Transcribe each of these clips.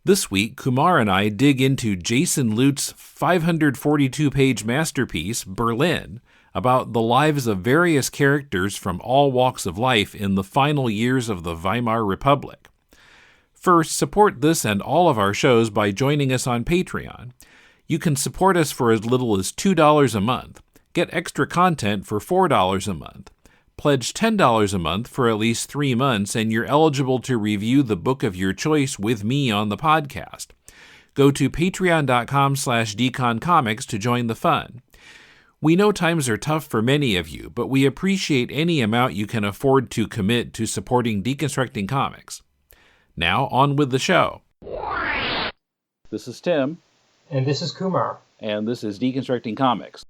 This week, Kumar and I dig into Jason Lutes' 542-page masterpiece, Berlin, about the lives of various characters from all walks of life in the final years of the Weimar Republic. First, support this and all of our shows by joining us on Patreon. You can support us for as little as $2 a month, get extra content for $4 a month, pledge $10 a month for at least 3 months, and you're eligible to review the book of your choice with me on the podcast. Go to patreon.com/deconcomics to join the fun. We know times are tough for many of you, but we appreciate any amount you can afford to commit to supporting Deconstructing Comics. Now, on with the show. This is Tim. And this is Kumar. And this is Deconstructing Comics.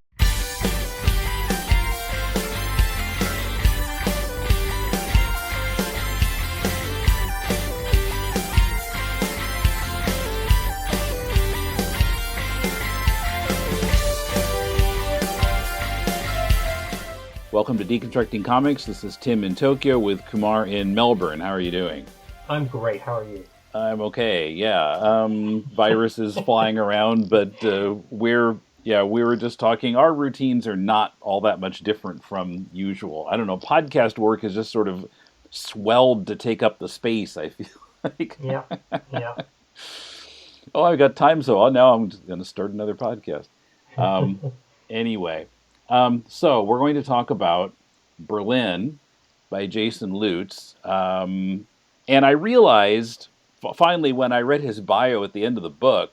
Welcome to Deconstructing Comics. This is Tim in Tokyo with Kumar in Melbourne. How are you doing? I'm great. How are you? I'm okay, yeah. Virus is flying around, but we were just talking. Our routines are not all that much different from usual. I don't know, podcast work has just sort of swelled to take up the space, I feel like. Yeah. Oh, I've got time, so now I'm just going to start another podcast. Anyway. So we're going to talk about Berlin by Jason Lutes. And I realized, finally, when I read his bio at the end of the book,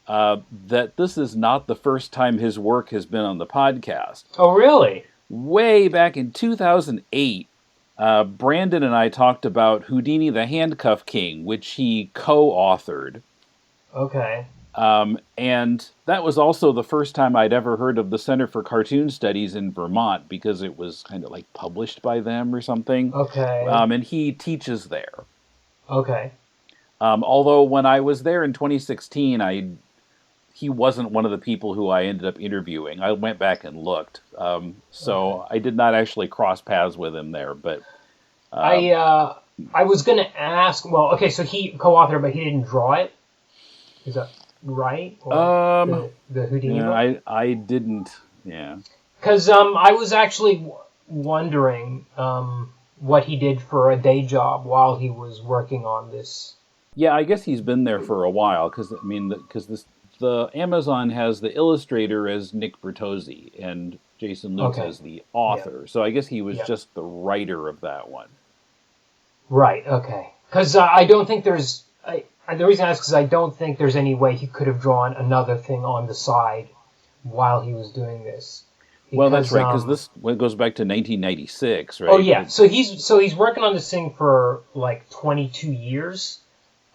that this is not the first time his work has been on the podcast. Oh, really? Way back in 2008, Brandon and I talked about Houdini the Handcuff King, which he co-authored. Okay. And that was also the first time I'd ever heard of the Center for Cartoon Studies in Vermont, because it was kind of like published by them or something. Okay. And he teaches there. Okay. Although when I was there in 2016, he wasn't one of the people who I ended up interviewing. I went back and looked. So I did not actually cross paths with him there, but... I was going to ask, well, okay, so he co-authored, but he didn't draw it? Is that... right? Or the Houdini book? I didn't, yeah. Because I was actually wondering what he did for a day job while he was working on this. Yeah, I guess he's been there for a while, because the Amazon has the illustrator as Nick Bertozzi, and Jason Lutes as the author. Yeah. So I guess he was just the writer of that one. Right, okay. Because I don't think there's... the reason I ask is because I don't think there's any way he could have drawn another thing on the side while he was doing this. Because, well, that's right, because this goes back to 1996, right? Oh yeah, so he's working on this thing for like 22 years.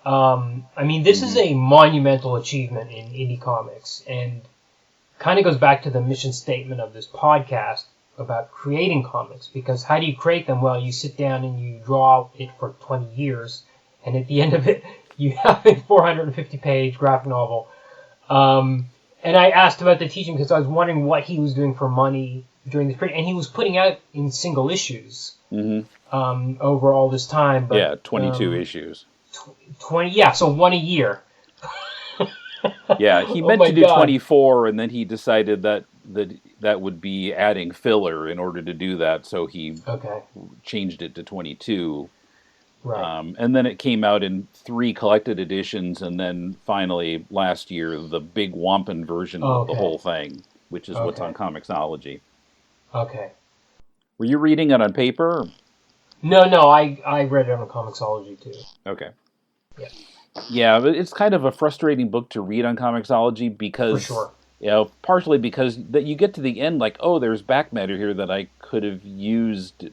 I mean, this is a monumental achievement in indie comics, and kind of goes back to the mission statement of this podcast about creating comics. Because how do you create them? Well, you sit down and you draw it for 20 years, and at the end of it, you have a 450-page graphic novel. And I asked about the teaching because I was wondering what he was doing for money during this period. And he was putting out in single issues over all this time. But, yeah, 22 issues. 20, so one a year. Yeah, he meant to do 24, and then he decided that would be adding filler in order to do that, so he changed it to 22. Right. And then it came out in 3 collected editions, and then finally last year the big wampum version of the whole thing, which is what's on Comixology. Okay. Were you reading it on paper? No, I read it on Comixology too. Okay. Yeah. Yeah, but it's kind of a frustrating book to read on Comixology because, for sure. Partially because that you get to the end like, oh, there's back matter here that I could have used to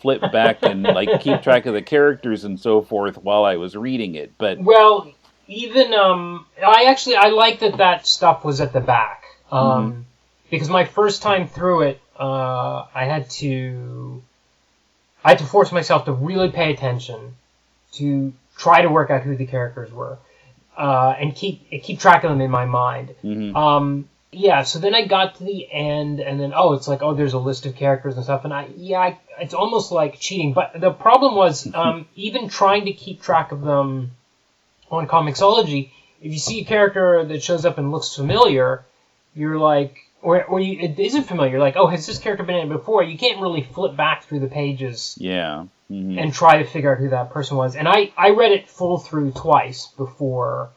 flip back and like keep track of the characters and so forth while I was reading it. But well, even I like that stuff was at the back because my first time through it, I had to force myself to really pay attention to try to work out who the characters were. And keep track of them in my mind. So then I got to the end, and then it's like, there's a list of characters and stuff, and it's almost like cheating. But the problem was, even trying to keep track of them on Comixology, if you see a character that shows up and looks familiar, you're like, it isn't familiar. You're like, oh, has this character been in it before? You can't really flip back through the pages and try to figure out who that person was. And I read it full through twice before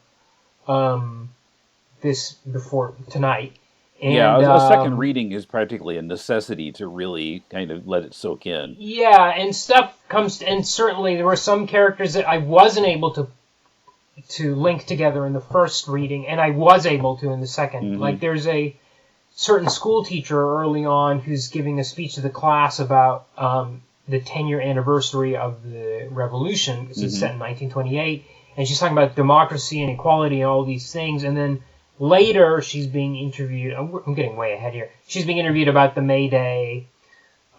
tonight. And, a second reading is practically a necessity to really kind of let it soak in. Yeah, and stuff comes, and certainly there were some characters that I wasn't able to link together in the first reading, and I was able to in the second. Like, there's a certain school teacher early on who's giving a speech to the class about the 10-year anniversary of the revolution, because it's set in 1928, and she's talking about democracy and equality and all these things, and then later, she's being interviewed. I'm getting way ahead here. She's being interviewed about the May Day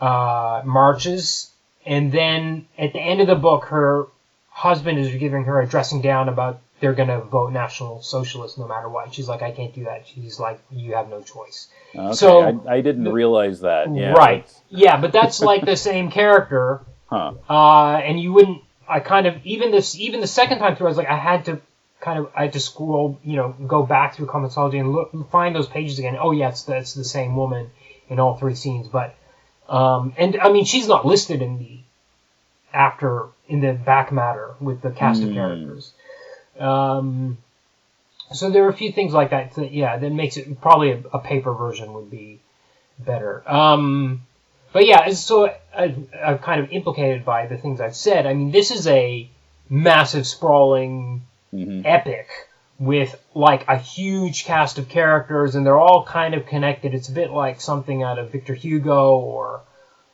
marches, and then at the end of the book, her husband is giving her a dressing down about they're going to vote National Socialist no matter what. She's like, I can't do that. She's like, you have no choice. Okay, so I didn't realize that. Yeah, right? Yeah, but that's like the same character. And you wouldn't. I kind of even the second time through, I was like, I had to scroll, go back through Comixology and find those pages again. Oh, yeah, it's the same woman in all three scenes. But, and I mean, she's not listed in the back matter with the cast of characters. So there are a few things like that that makes it probably a paper version would be better. But yeah, so I'm kind of implicated by the things I've said. I mean, this is a massive, sprawling epic with like a huge cast of characters, and they're all kind of connected. It's a bit like something out of Victor Hugo or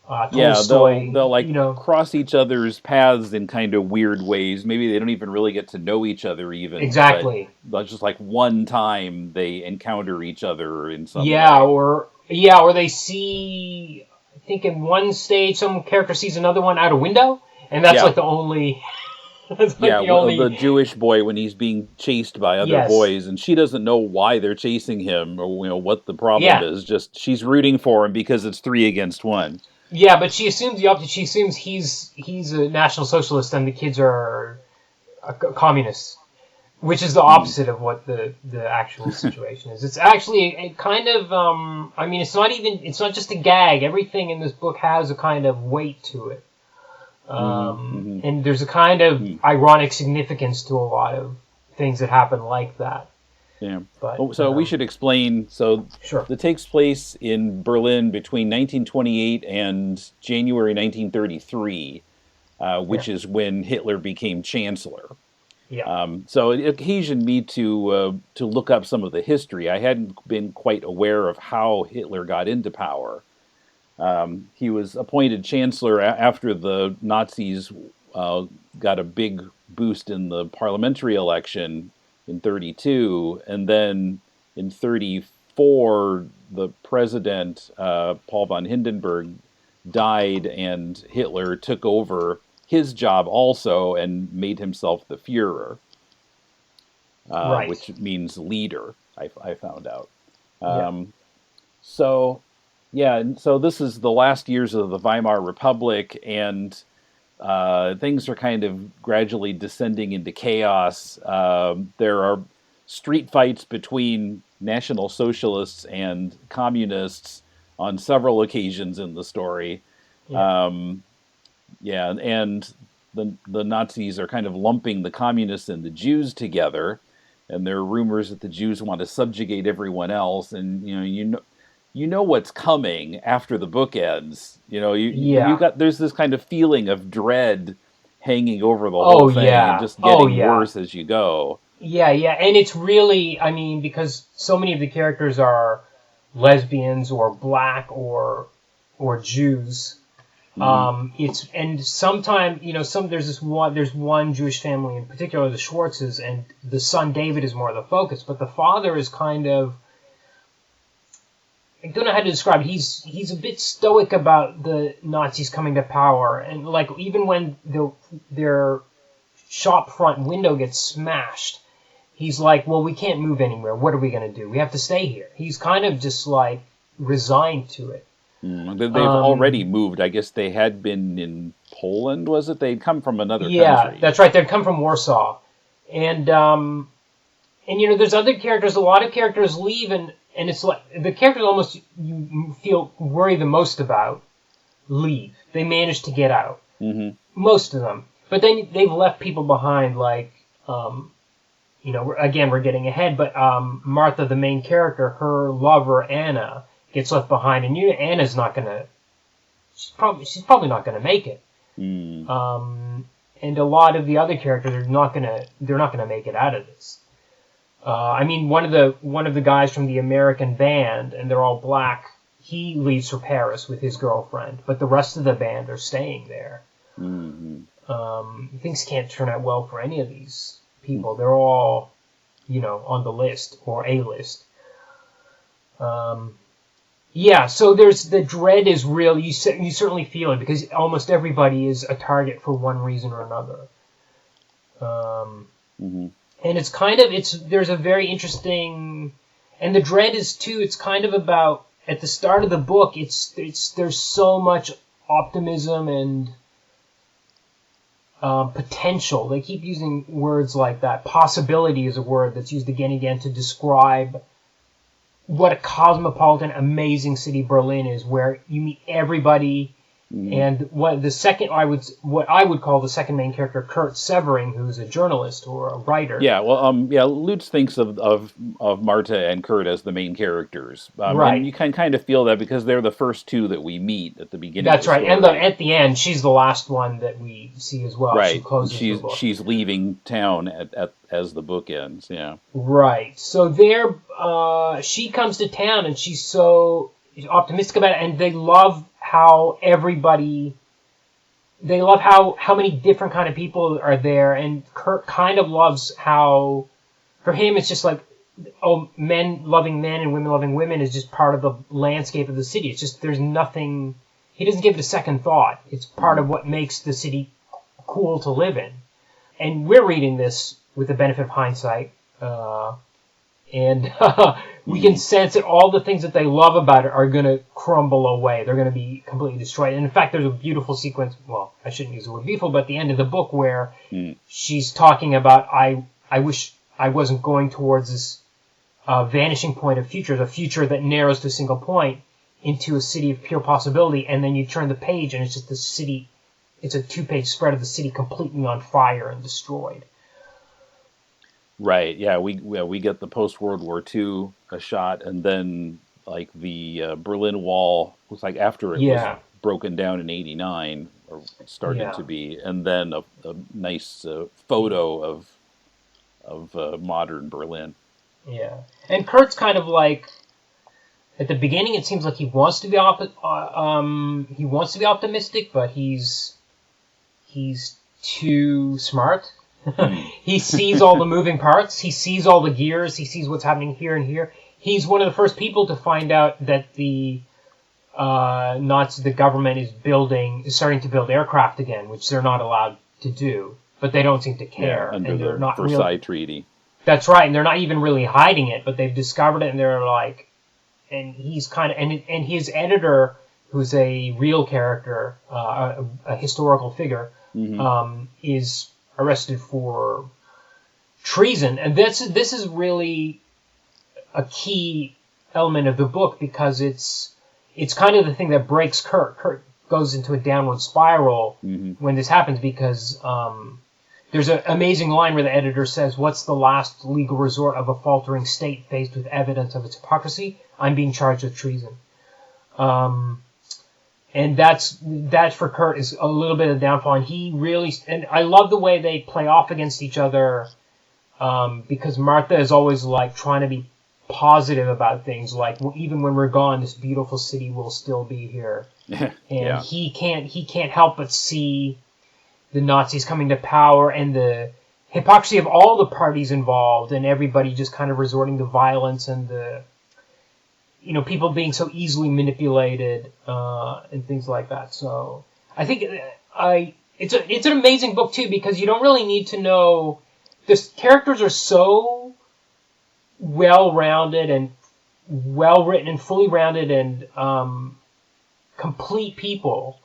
Tolstoy. They'll cross each other's paths in kind of weird ways. Maybe they don't even really get to know each other even. Exactly. But just like one time they encounter each other in some way. Or they see, I think in one stage some character sees another one out a window, and that's like the only... the Jewish boy when he's being chased by other boys, and she doesn't know why they're chasing him or what the problem is. Just she's rooting for him because it's 3 against 1. Yeah, but she assumes the opposite. She assumes he's a National Socialist and the kids are communists, which is the opposite of what the actual situation is. It's actually a kind of I mean, it's not just a gag. Everything in this book has a kind of weight to it. And there's a kind of ironic significance to a lot of things that happen like that. Yeah. But, so we should explain. So it takes place in Berlin between 1928 and January 1933, which is when Hitler became chancellor. Yeah. So it occasioned me to look up some of the history. I hadn't been quite aware of how Hitler got into power. He was appointed chancellor after the Nazis got a big boost in the parliamentary election in 1932, and then in 1934, the president, Paul von Hindenburg, died, and Hitler took over his job also and made himself the Führer, which means leader, I found out. So this is the last years of the Weimar Republic, and things are kind of gradually descending into chaos. There are street fights between National Socialists and Communists on several occasions in the story. And the Nazis are kind of lumping the Communists and the Jews together, and there are rumors that the Jews want to subjugate everyone else, and you know what's coming after the book ends. There's this kind of feeling of dread hanging over the whole thing, and just getting worse as you go. Yeah, and it's really, I mean, because so many of the characters are lesbians or black or Jews. And sometimes, there's one Jewish family in particular, the Schwartzes, and the son David is more the focus, but the father is kind of, I don't know how to describe it. He's a bit stoic about the Nazis coming to power, and like even when their shop front window gets smashed, he's like, well, we can't move anywhere. What are we going to do? We have to stay here. He's kind of just like resigned to it. They've already moved. I guess they had been in Poland, was it? They'd come from another country. Yeah, that's right. They'd come from Warsaw. And there's other characters. A lot of characters leave, and it's like the characters almost you feel worry the most about leave. They manage to get out, most of them, but then they've left people behind. Like, again, we're getting ahead, but Martha, the main character, her lover Anna gets left behind, and Anna's not gonna. She's probably not gonna make it. And a lot of the other characters they're not gonna make it out of this. One of the guys from the American band, and they're all black. He leaves for Paris with his girlfriend, but the rest of the band are staying there. Things can't turn out well for any of these people. They're all, on the list or a list. So the dread is real. You certainly feel it because almost everybody is a target for one reason or another. And it's there's a very interesting, and the dread is too. It's kind of about at the start of the book. There's so much optimism and potential. They keep using words like that. Possibility is a word that's used again and again to describe what a cosmopolitan, amazing city Berlin is, where you meet everybody. And what I would call the second main character, Kurt Severing, who's a journalist or a writer. Lutz thinks of Marta and Kurt as the main characters. Right. And you can kind of feel that because they're the first two that we meet at the beginning. That's of the right. story. And at the end, she's the last one that we see as well. Right. She closes the book. She's leaving town as the book ends. Yeah. Right. So she comes to town and she's so optimistic about it, and they love how many different kind of people are there, and Kurt kind of loves how, for him, it's just like, men loving men and women loving women is just part of the landscape of the city. It's just, there's nothing, he doesn't give it a second thought. It's part of what makes the city cool to live in. And we're reading this with the benefit of hindsight, and we can sense that all the things that they love about it are going to crumble away. They're going to be completely destroyed. And in fact, there's a beautiful sequence, well, I shouldn't use the word beautiful, but at the end of the book where she's talking about, I wish I wasn't going towards this vanishing point of future, the future that narrows to a single point into a city of pure possibility, and then you turn the page and it's just the city, it's a 2-page spread of the city completely on fire and destroyed. Right. Yeah. We get the post-World War II a shot, and then like the Berlin Wall was like after it was broken down in '89 or started to be, and then a nice photo of modern Berlin. Yeah. And Kurt's kind of like, at the beginning, it seems like he wants to be optimistic, but he's too smart. He sees all the moving parts. He sees all the gears. He sees what's happening here and here. He's one of the first people to find out that the the government is starting to build aircraft again, which they're not allowed to do, but they don't seem to care. Under the Versailles Treaty. That's right, and they're not even really hiding it, but they've discovered it, and they're like, and he's kind of, and his editor, who's a real character, a historical figure, is arrested for treason, and this is really a key element of the book because it's kind of the thing that breaks Kurt. Kurt goes into a downward spiral when this happens because there's an amazing line where the editor says, "What's the last legal resort of a faltering state faced with evidence of its hypocrisy? I'm being charged with treason." And that for Kurt is a little bit of downfall, and I love the way they play off against each other, because Martha is always like trying to be positive about things, like, well, even when we're gone, this beautiful city will still be here. And he can't help but see the Nazis coming to power and the hypocrisy of all the parties involved, and everybody just kind of resorting to violence and the people being so easily manipulated, and things like that. So I think it's an amazing book too, because you don't really need to know, the characters are so well-rounded and well-written and fully rounded and complete people,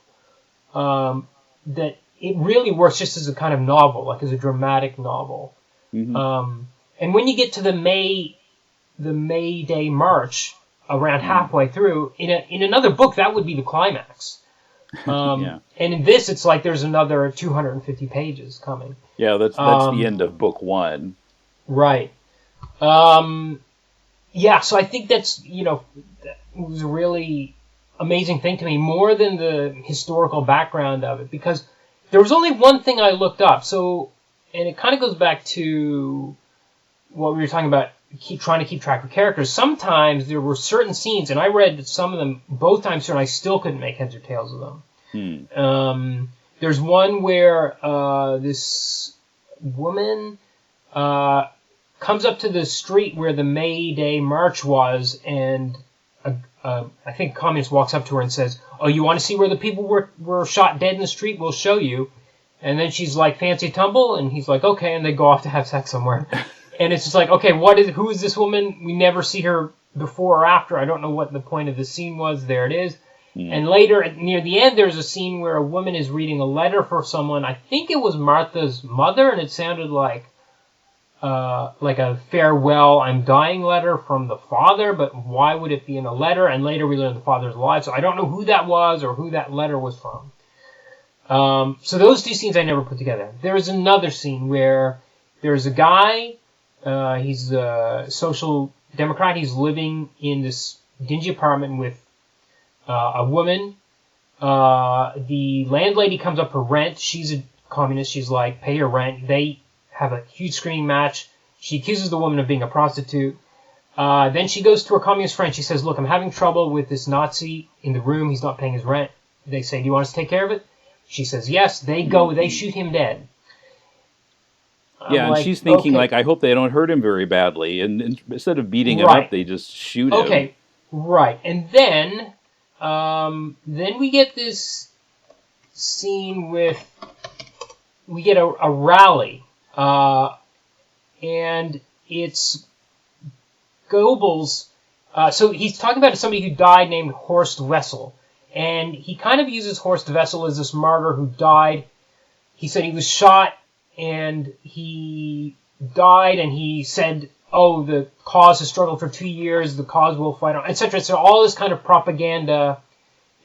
that it really works just as a kind of novel, like as a dramatic novel. And when you get to the May Day March, around halfway through, in another book, that would be the climax. And in this, it's like there's another 250 pages coming. Yeah, that's the end of book 1. Right. Yeah, so I think that's, that was a really amazing thing to me, more than the historical background of it, because there was only one thing I looked up. So, and it kind of goes back to what we were talking about, trying to keep track of characters. Sometimes there were certain scenes, and I read some of them both times through, and I still couldn't make heads or tails of them. There's one where this woman comes up to the street where the May Day March was, and I think a communist walks up to her and says, "Oh, you want to see where the people were shot dead in the street? We'll show you." And then she's like, "Fancy tumble?" And he's like, "Okay," and they go off to have sex somewhere. And it's just like, okay, who is this woman? We never see her before or after. I don't know what the point of the scene was. There it is. And later, near the end, there's a scene where a woman is reading a letter for someone. I think it was Martha's mother, and it sounded like a farewell, I'm dying letter from the father, but why would it be in a letter? And later we learn the father's alive, so I don't know who that was or who that letter was from. So those two scenes I never put together. There's another scene where there's a guy, he's a social democrat, he's living in this dingy apartment with a woman. The landlady comes up for rent. She's a communist. She's like, pay your rent. They have a huge screaming match. She accuses the woman of being a prostitute. Then she goes to her communist friend. She says, look, I'm having trouble with this Nazi in the room. He's not paying his rent. They say, do you want us to take care of it? She says, yes. They go. They shoot him dead. Yeah, and she's thinking, like, I hope they don't hurt him very badly. And instead of beating him up, they just shoot him. Okay, right. And then we get this scene with, we get a rally. And it's Goebbels. So he's talking about somebody who died named Horst Wessel. And he kind of uses Horst Wessel as this martyr who died. He said he was shot and he died, and he said, oh, the cause has struggled for 2 years, the cause will fight on, etc. So all this kind of propaganda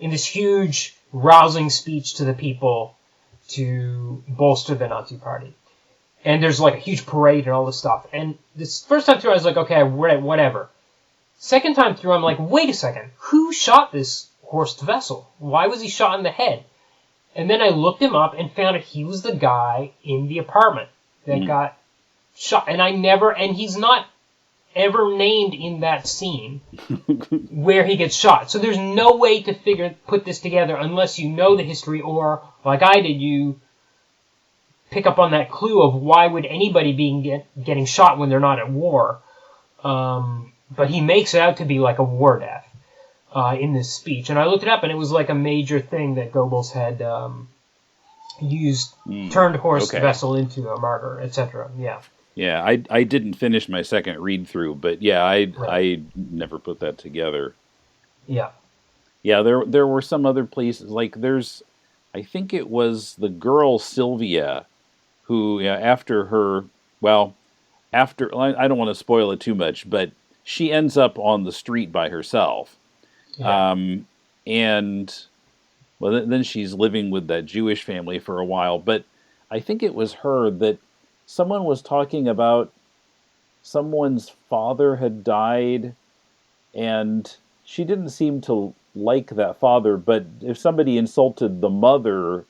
in this huge, rousing speech to the people to bolster the Nazi party. And there's like a huge parade and all this stuff. And this first time through, I was like, okay, whatever. Second time through, I'm like, wait a second. Who shot this Horst Wessel? Why was he shot in the head? And then I looked him up and found out he was the guy in the apartment that got shot. And he's not ever named in that scene where he gets shot. So there's no way to put this together unless you know the history, or, like I did, you pick up on that clue of why would anybody be getting shot when they're not at war. But he makes it out to be like a war death in this speech. And I looked it up, and it was like a major thing that Goebbels had used, turned Horst Wessel into a martyr, etc. Yeah. Yeah, I didn't finish my second read-through, but yeah, I never put that together. Yeah. Yeah, there were some other places, like I think it was the girl Sylvia, who, after I don't want to spoil it too much, but she ends up on the street by herself. Yeah. And, well, then she's living with that Jewish family for a while. But I think it was her that someone was talking about someone's father had died, and she didn't seem to like that father, but if somebody insulted the mother,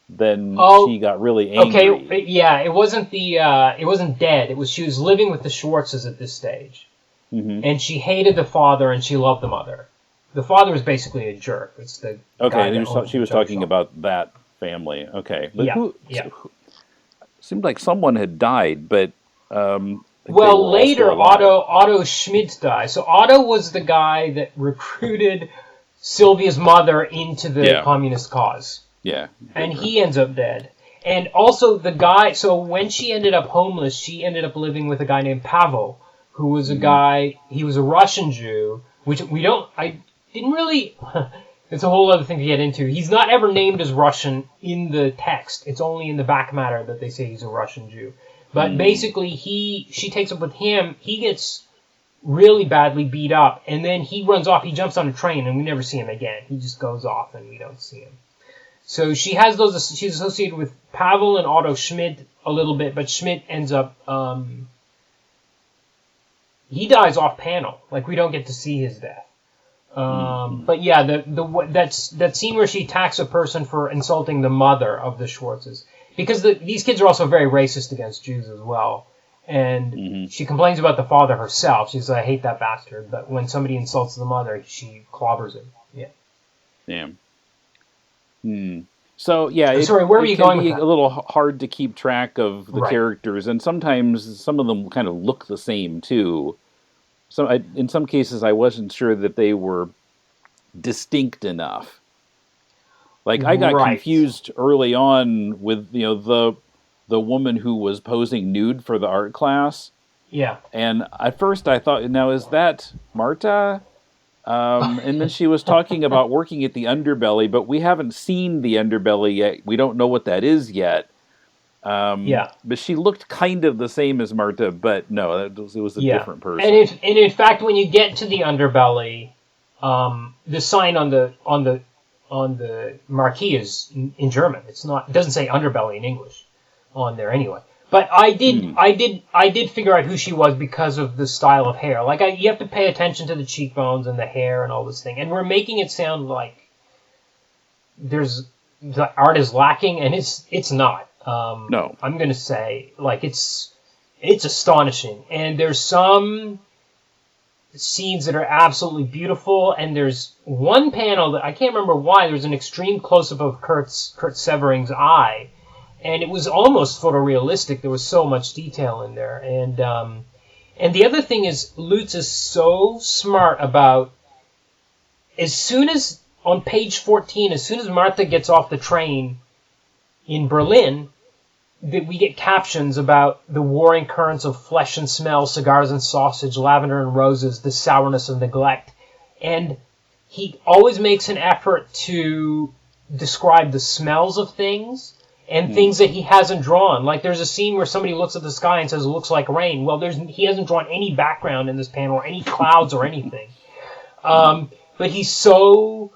then she got really angry. Okay, yeah, it wasn't dead. She was living with the Schwartzes at this stage. And she hated the father and she loved the mother. The father was basically a jerk. It's the she was talking about that family. Okay, but seemed like someone had died, but well, later Otto Schmidt died. So Otto was the guy that recruited Sylvia's mother into the communist cause. Yeah, and he ends up dead. And also the guy. So when she ended up homeless, she ended up living with a guy named Pavel, who was a guy. He was a Russian Jew, which I didn't really. It's a whole other thing to get into. He's not ever named as Russian in the text. It's only in the back matter that they say he's a Russian Jew. But basically, she takes up with him. He gets really badly beat up, and then he runs off. He jumps on a train, and we never see him again. He just goes off, and we don't see him. So she has those. She's associated with Pavel and Otto Schmidt a little bit, but Schmidt ends up. He dies off panel. Like, we don't get to see his death. But yeah, that scene where she attacks a person for insulting the mother of the Schwartzes, because these kids are also very racist against Jews as well, and she complains about the father herself. She's like, I hate that bastard. But when somebody insults the mother, she clobbers him. Yeah. Damn. So yeah, sorry, where were you going with that? A little hard to keep track of the characters, and sometimes some of them kind of look the same too. So in some cases, I wasn't sure that they were distinct enough. Like, I got confused early on with the woman who was posing nude for the art class. Yeah. And at first I thought, now is that Marta? And then she was talking about working at the underbelly, but we haven't seen the underbelly yet. We don't know what that is yet. But she looked kind of the same as Marta, but no, it was a different person. And in fact, when you get to the underbelly, the sign on the marquee is in German. It doesn't say underbelly in English on there anyway. But I did figure out who she was because of the style of hair. Like, you have to pay attention to the cheekbones and the hair and all this thing. And we're making it sound like the art is lacking, and it's not. No. I'm going to say, like, it's astonishing. And there's some scenes that are absolutely beautiful, and there's one panel that I can't remember why. There's an extreme close-up of Kurt Severing's eye, and it was almost photorealistic. There was so much detail in there. And the other thing is, Lutz is so smart about, as soon as, on page 14, as soon as Martha gets off the train in Berlin, that we get captions about the warring currents of flesh and smell, cigars and sausage, lavender and roses, the sourness of neglect. And he always makes an effort to describe the smells of things and things that he hasn't drawn. Like, there's a scene where somebody looks at the sky and says, it looks like rain. Well, he hasn't drawn any background in this panel or any clouds or anything. But he's so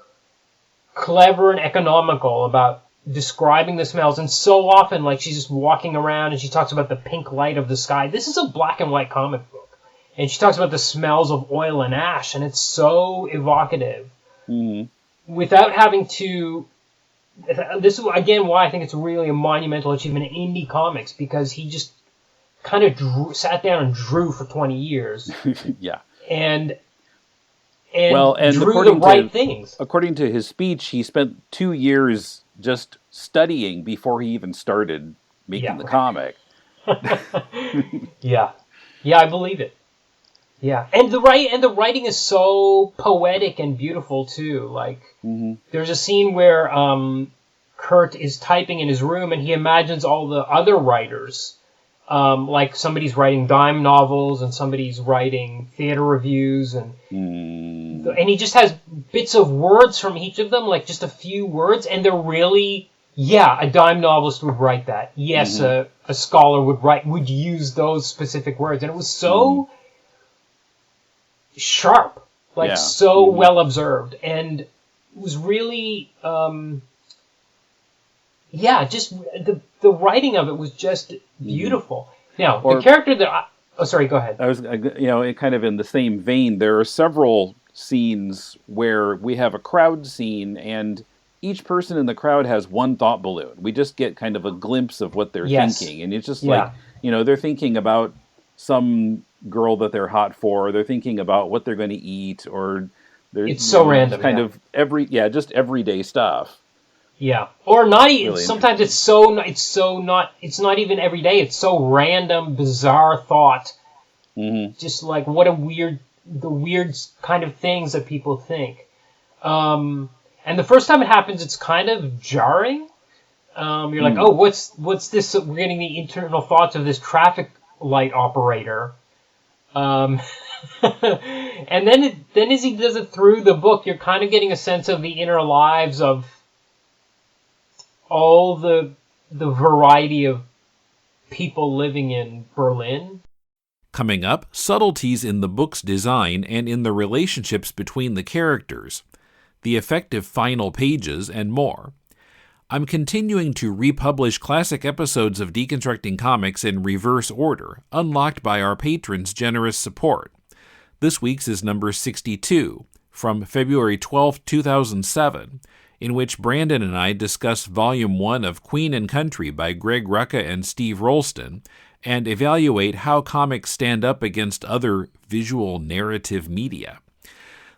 clever and economical about describing the smells, and so often, like, she's just walking around and she talks about the pink light of the sky. This is a black and white comic book, and she talks about the smells of oil and ash, and it's so evocative without having to. This is again why I think it's really a monumental achievement in indie comics, because he just kind of sat down and drew for 20 years. Yeah. And drew the right things. According to his speech, he spent 2 years just studying before he even started making the comic. Yeah, I believe it. Yeah, and the writing is so poetic and beautiful too. Like, there's a scene where Kurt is typing in his room, and he imagines all the other writers. Like, somebody's writing dime novels, and somebody's writing theater reviews, and he just has bits of words from each of them, like just a few words, and they're really, a dime novelist would write that. Yes, a scholar would use those specific words, and it was so sharp, like so well observed, and it was really, just the writing of it was just beautiful. Now, the character that sorry, go ahead. I was, kind of in the same vein, there are several scenes where we have a crowd scene, and each person in the crowd has one thought balloon. We just get kind of a glimpse of what they're thinking, and it's just like, they're thinking about some girl that they're hot for, or they're thinking about what they're going to eat, or it's so random, kind of just everyday stuff. Yeah, or not even. Really sometimes it's not even every day. It's so random, bizarre thought. Just like the weird kind of things that people think. And the first time it happens, it's kind of jarring. You're like, oh, what's this? We're getting the internal thoughts of this traffic light operator. And then as he does it through the book, you're kind of getting a sense of the inner lives of all the variety of people living in Berlin. Coming up, subtleties in the book's design and in the relationships between the characters, the effective final pages, and more. I'm continuing to republish classic episodes of Deconstructing Comics in reverse order, unlocked by our patrons' generous support. This week's is number 62, from February 12, 2007, in which Brandon and I discuss Volume 1 of Queen and Country by Greg Rucka and Steve Rolston, and evaluate how comics stand up against other visual narrative media.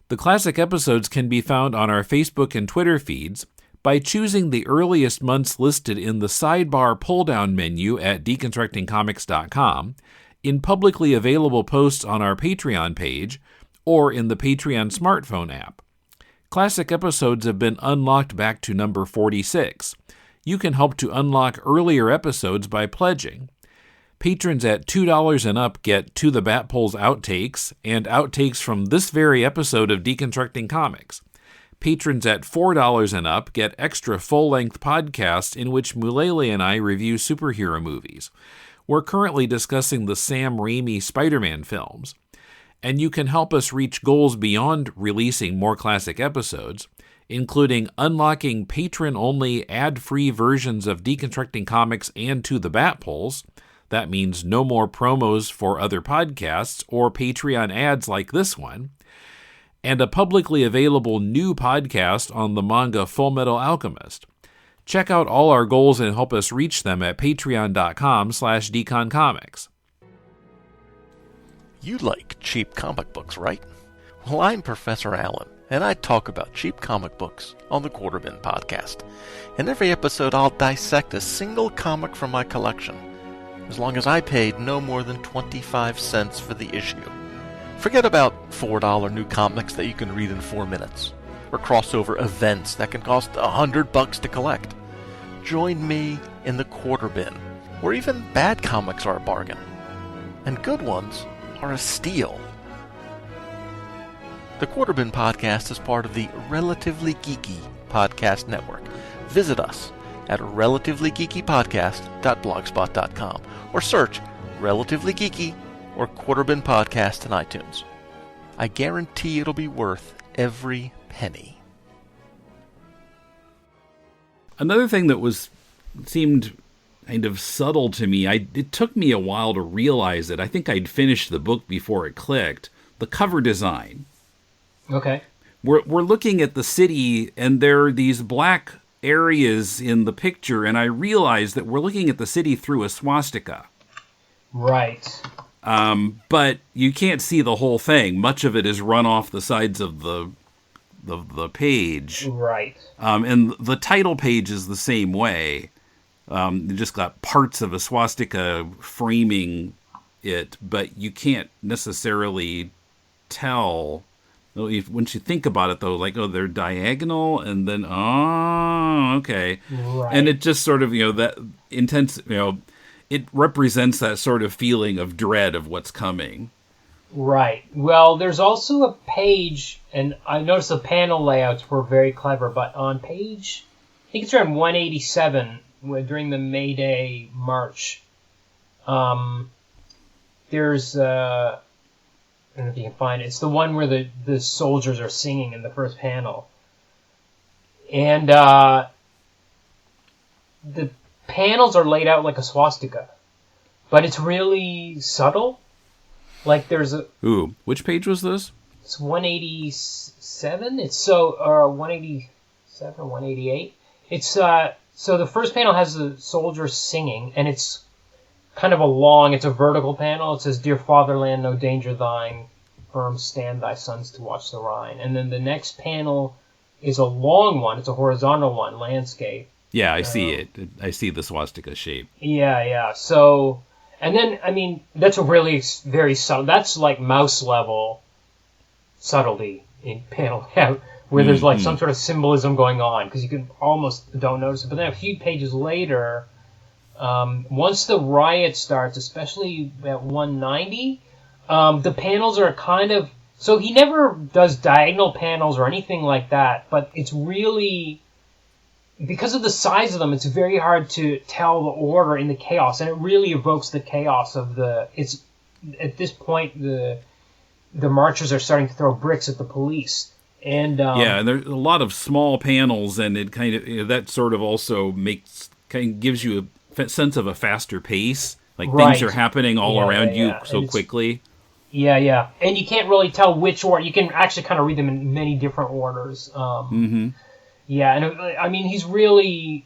The classic episodes can be found on our Facebook and Twitter feeds by choosing the earliest months listed in the sidebar pull-down menu at deconstructingcomics.com, in publicly available posts on our Patreon page, or in the Patreon smartphone app. Classic episodes have been unlocked back to number 46. You can help to unlock earlier episodes by pledging. Patrons at $2 and up get To the Batpole's outtakes and outtakes from this very episode of Deconstructing Comics. Patrons at $4 and up get extra full-length podcasts in which Mulele and I review superhero movies. We're currently discussing the Sam Raimi Spider-Man films. And you can help us reach goals beyond releasing more classic episodes, including unlocking patron-only ad-free versions of Deconstructing Comics and To the Batpoles. That means no more promos for other podcasts or Patreon ads like this one, and a publicly available new podcast on the manga Full Metal Alchemist. Check out all our goals and help us reach them at patreon.com/deconcomics. You like cheap comic books, right? Well, I'm Professor Allen, and I talk about cheap comic books on the Quarterbin podcast. In every episode, I'll dissect a single comic from my collection, as long as I paid no more than 25 cents for the issue. Forget about $4 new comics that you can read in 4 minutes, or crossover events that can cost $100 to collect. Join me in the Quarterbin, where even bad comics are a bargain, and good ones are a steal. The Quarterbin podcast is part of the Relatively Geeky Podcast Network. Visit us at relativelygeekypodcast.blogspot.com or search Relatively Geeky or Quarterbin Podcast in iTunes. I guarantee it'll be worth every penny. Another thing that seemed kind of subtle to me, it took me a while to realize it. I think I'd finished the book before it clicked. The cover design. Okay. We're looking at the city, and there are these black areas in the picture, and I realized that we're looking at the city through a swastika. Right. But you can't see the whole thing. Much of it is run off the sides of the page. Right. And the title page is the same way. You just got parts of a swastika framing it, but you can't necessarily tell. Once you think about it, though, like, oh, they're diagonal, and then, oh, okay. Right. And it just sort of, that intense, it represents that sort of feeling of dread of what's coming. Right. Well, there's also a page, and I noticed the panel layouts were very clever, but on page, I think it's around 187, during the May Day march, there's, I don't know if you can find it. It's the one where the soldiers are singing in the first panel. And the panels are laid out like a swastika, but it's really subtle. Like there's a... Ooh, which page was this? It's 187. It's so... 187 or 188. It's... So the first panel has the soldiers singing, and it's kind of it's a vertical panel. It says, "Dear fatherland, no danger thine, firm stand thy sons to watch the Rhine." And then the next panel is a long one. It's a horizontal one, landscape. Yeah, I see it. I see the swastika shape. Yeah. So, and then, I mean, that's a really very subtle, that's like mouse level subtlety in panel layout, where there's like some sort of symbolism going on, because you can almost don't notice it. But then a few pages later, once the riot starts, especially at 190, the panels are kind of... So he never does diagonal panels or anything like that, but it's really... because of the size of them, it's very hard to tell the order in the chaos, and it really evokes the chaos of it's at this point the marchers are starting to throw bricks at the police. And and there's a lot of small panels, and it kind of that sort of also gives you a sense of a faster pace. Like things are happening all around you so quickly. Yeah. And you can't really tell which order. You can actually kind of read them in many different orders. Yeah, and I mean, he's really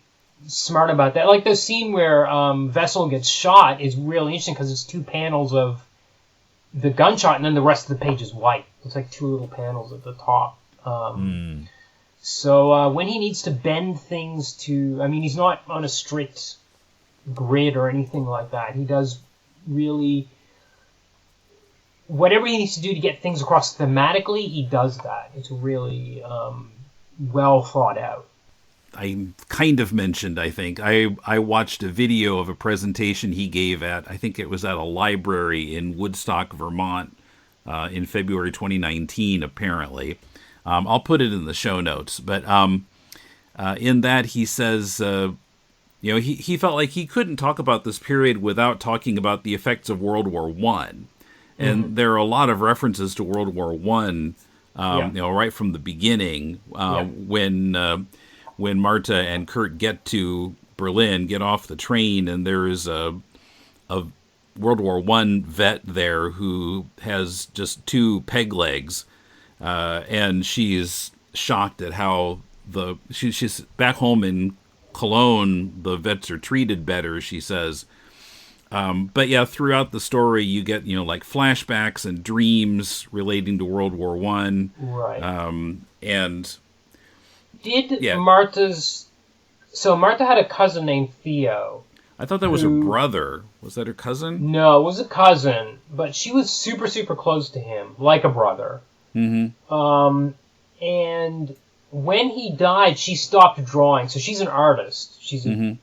smart about that. Like the scene where Vessel gets shot is really interesting because it's 2 panels of the gunshot, and then the rest of the page is white. It's like 2 little panels at the top. So when he needs to bend things to... I mean, he's not on a strict grid or anything like that. He does really... Whatever he needs to do to get things across thematically, he does that. It's really well thought out. I kind of mentioned, I think. I watched a video of a presentation he gave at, I think it was at a library in Woodstock, Vermont, in February 2019, apparently. I'll put it in the show notes. But in that, he says, he felt like he couldn't talk about this period without talking about the effects of World War I. And there are a lot of references to World War I, right from the beginning, when Marta and Kurt get to Berlin, get off the train, and there is a World War I vet there who has just 2 peg legs, and she's shocked at how she's back home in Cologne, the vets are treated better, she says. But yeah, throughout the story, you get, like flashbacks and dreams relating to World War I. Right. And Martha's... So Martha had a cousin named Theo. I thought that was her brother. Was that her cousin? No, it was a cousin, but she was super, super close to him, like a brother. Mm-hmm. And when he died, she stopped drawing. So she's an artist. She's a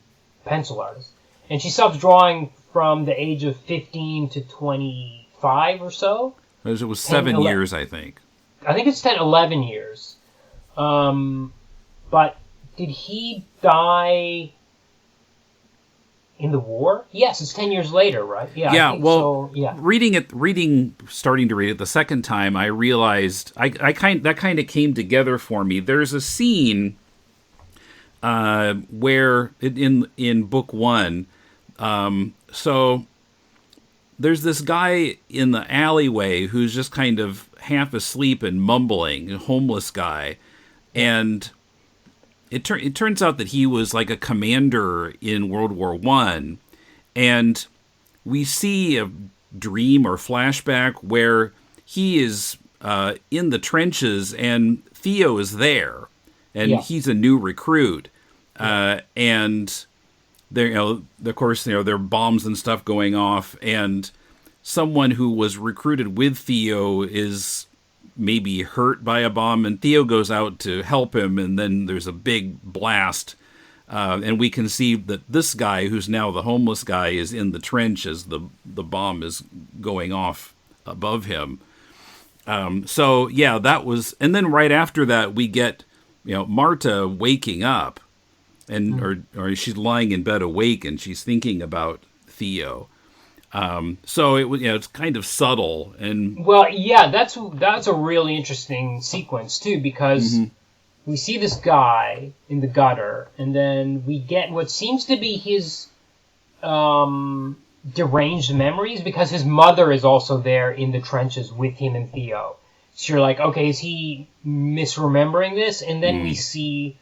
pencil artist. And she stopped drawing from the age of 15 to 25 or so. It was 7 years, I think. I think it's 11 years. But did he die in the war? Yes, it's 10 years later, right? Yeah. Starting to read it the second time, I realized that kind of came together for me. There's a scene where in book 1. So there's this guy in the alleyway who's just kind of half asleep and mumbling, a homeless guy. And it turns out that he was like a commander in World War I. And we see a dream or flashback where he is in the trenches and Theo is there. And he's a new recruit. And... there, of course, there are bombs and stuff going off, and someone who was recruited with Theo is maybe hurt by a bomb, and Theo goes out to help him, and then there's a big blast, and we can see that this guy, who's now the homeless guy, is in the trench as the bomb is going off above him. That was, and then right after that, we get, Marta waking up. And or she's lying in bed awake and she's thinking about Theo. So it was it's kind of subtle and that's a really interesting sequence too, because we see this guy in the gutter and then we get what seems to be his deranged memories, because his mother is also there in the trenches with him and Theo. So you're like, okay, is he misremembering this? And then we see